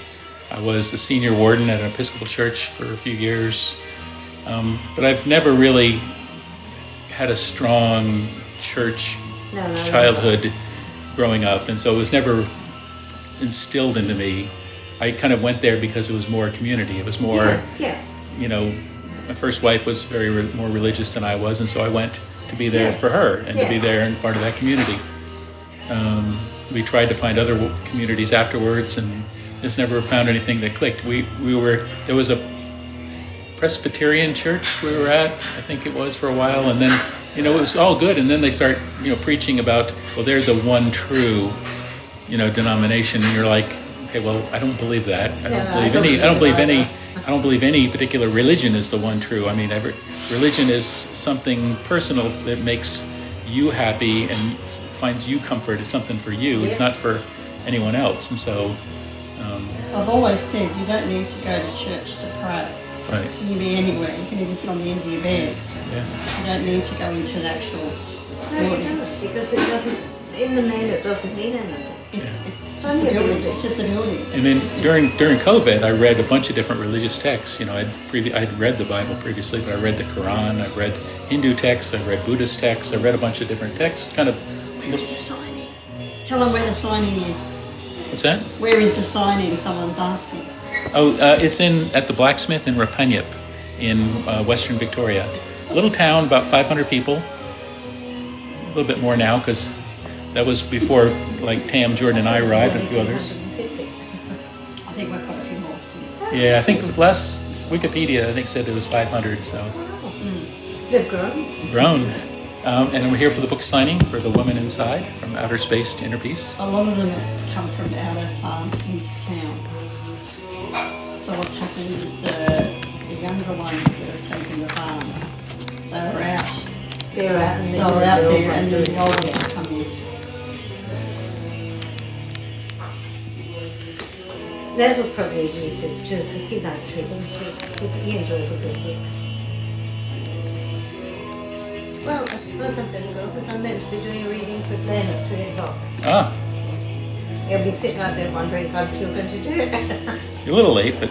I was the senior warden at an Episcopal church for a few years. But I've never really had a strong church No. childhood growing up. And so it was never instilled into me. I kind of went there because it was more community. It was more, Yeah. you know, my first wife was more religious than I was, and so I went to be there Yeah. for her and to be Yeah. there and part of that community. We tried to find other communities afterwards, and just never found anything that clicked. There was a Presbyterian church we were at, I think it was, for a while, and then, you know, it was all good, and then they start, you know, preaching about, well, they're the one true, you know, denomination, and you're like, okay, well, I don't believe that. I don't believe any particular religion is the one true. I mean, every religion is something personal that makes you happy and finds you comfort. It's something for you. It's Yeah. not for anyone else. And so, I've always said you don't need to go to church to pray. right, You can be anywhere. You can even sit on the end of your bed. yeah, You don't need to go into the actual No, you building. don't, because it doesn't, in the main, it doesn't mean anything. It's just Only a a building. building. It's just a building. And then during COVID, I read a bunch of different religious texts. You know, I'd read the Bible previously, but I read the Quran. I've read Hindu texts. I've read Buddhist texts. I read a bunch of different texts. Kind of, Where is the signing? Tell them where the signing is. what's that? Where is the signing? Someone's asking. Oh, it's at the Blacksmith in Rapanyup in Western Victoria. A little town, about 500 people. A little bit more now because that was before, like, Tam, Jordan, and I arrived, and a few others. I think we've got a few more since. Yeah, I think last Wikipedia, I think, said it was 500, so They've grown. grown. And we're here for the book signing for The Woman Inside, From Outer Space to Inner Peace. A lot of them have come from out of farms into town. So what's happened is the younger ones that have taken the farms, they were out. They were out, and They were out there, and then the older ones come in. Les will probably read this too, because he likes reading too. He enjoys a good book. Well, I suppose I'm going to go, because I'm meant to be doing a reading for Glenn at 3 o'clock. Ah, He'll be sitting out there wondering if I'm still going to do it. you're a little late, but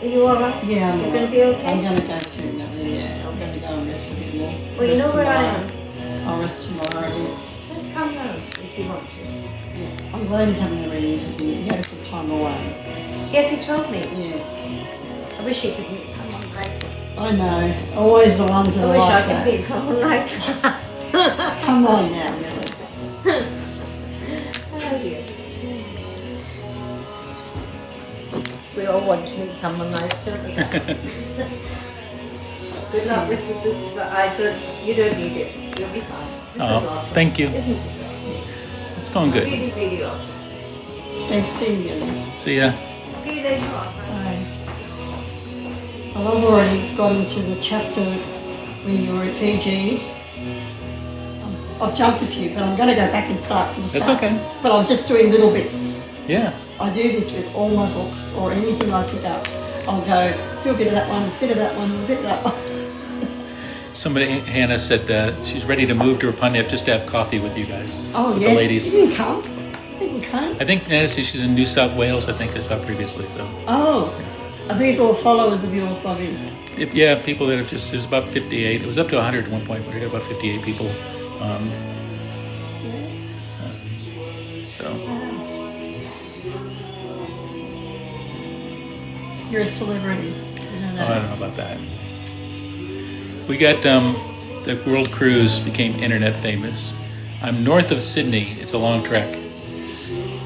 Are you all right? Yeah, You're going to be okay? I'm going to go soon. Yeah, I'm going to go and rest a bit more. Well, you know Rest where I tomorrow. am. I'll rest tomorrow a bit. Just come round if you want to. Yeah, I'm glad he's having a reading because he had a good time away. Yes, he told me. Yeah. I wish you could meet someone nice. I know. Always the ones that I are wish I like could that. meet someone nice. Come on now, Millie. Oh dear. We all want to meet someone nice, don't we? Good luck with your books, but you don't need it. You'll be fine. This Oh, is awesome. thank you. Isn't it? It's going good. Really, really awesome. Thanks, see you, Millie. See ya. See you later on. Bye. Well, I've already got into the chapter that's when you were at Fiji. I've jumped a few, but I'm going to go back and start from the That's start. okay. But I'm just doing little bits. Yeah. I do this with all my books or anything I pick up. I'll go do a bit of that one, a bit of that one, a bit of that one. Somebody, Hannah said she's ready to move to Rapanya just to have coffee with you guys. Oh, with yes. the ladies. You can come. You can come. I think Nancy, she's in New South Wales, I think I saw previously. So, Oh, are these all followers of yours, Bobby? yeah, people that have just, there's about 58. It was up to 100 at one point, but I got about 58 people. Yeah. So, Wow. You're a celebrity. You know I that. don't know about that. We got the world cruise became internet famous. I'm north of Sydney. It's a long trek.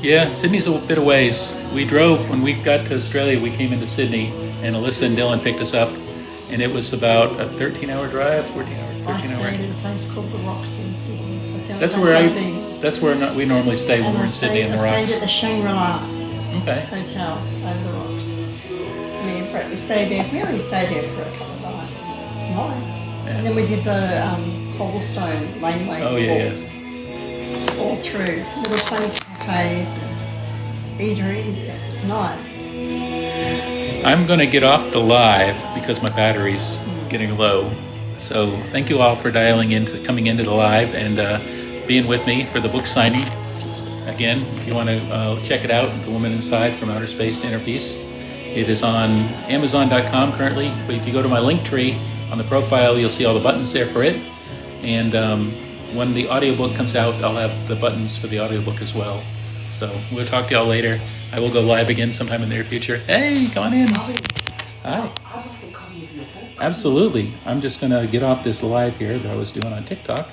Yeah, Sydney's a bit of ways. We drove when we got to Australia. We came into Sydney, and Alyssa and Dylan picked us up, and it was about a 13-hour drive, 14-hour, I 13-hour. stayed at a place called the Rocks in Sydney. That's where we normally stay when we're in Sydney in the I Rocks. stayed at the Shangri-La Okay. Hotel over the Rocks. Me and Brett, we stayed there. We only stayed there for a couple of nights. It was nice. Yeah. And then we did the cobblestone laneway Oh, yeah, walks all through. Little funny cafes and eateries. It was nice. I'm going to get off the live because my battery's getting low. So thank you all for coming into the live and being with me for the book signing. Again, if you want to check it out, The Woman Inside From Outer Space to Inner Peace. It is on Amazon.com currently, but if you go to my link tree on the profile, you'll see all the buttons there for it. And when the audiobook comes out, I'll have the buttons for the audiobook as well. So we'll talk to y'all later. I will go live again sometime in the near future. Hey, come on in. Hi. I'd like a copy of your book. Absolutely. I'm just going to get off this live here that I was doing on TikTok.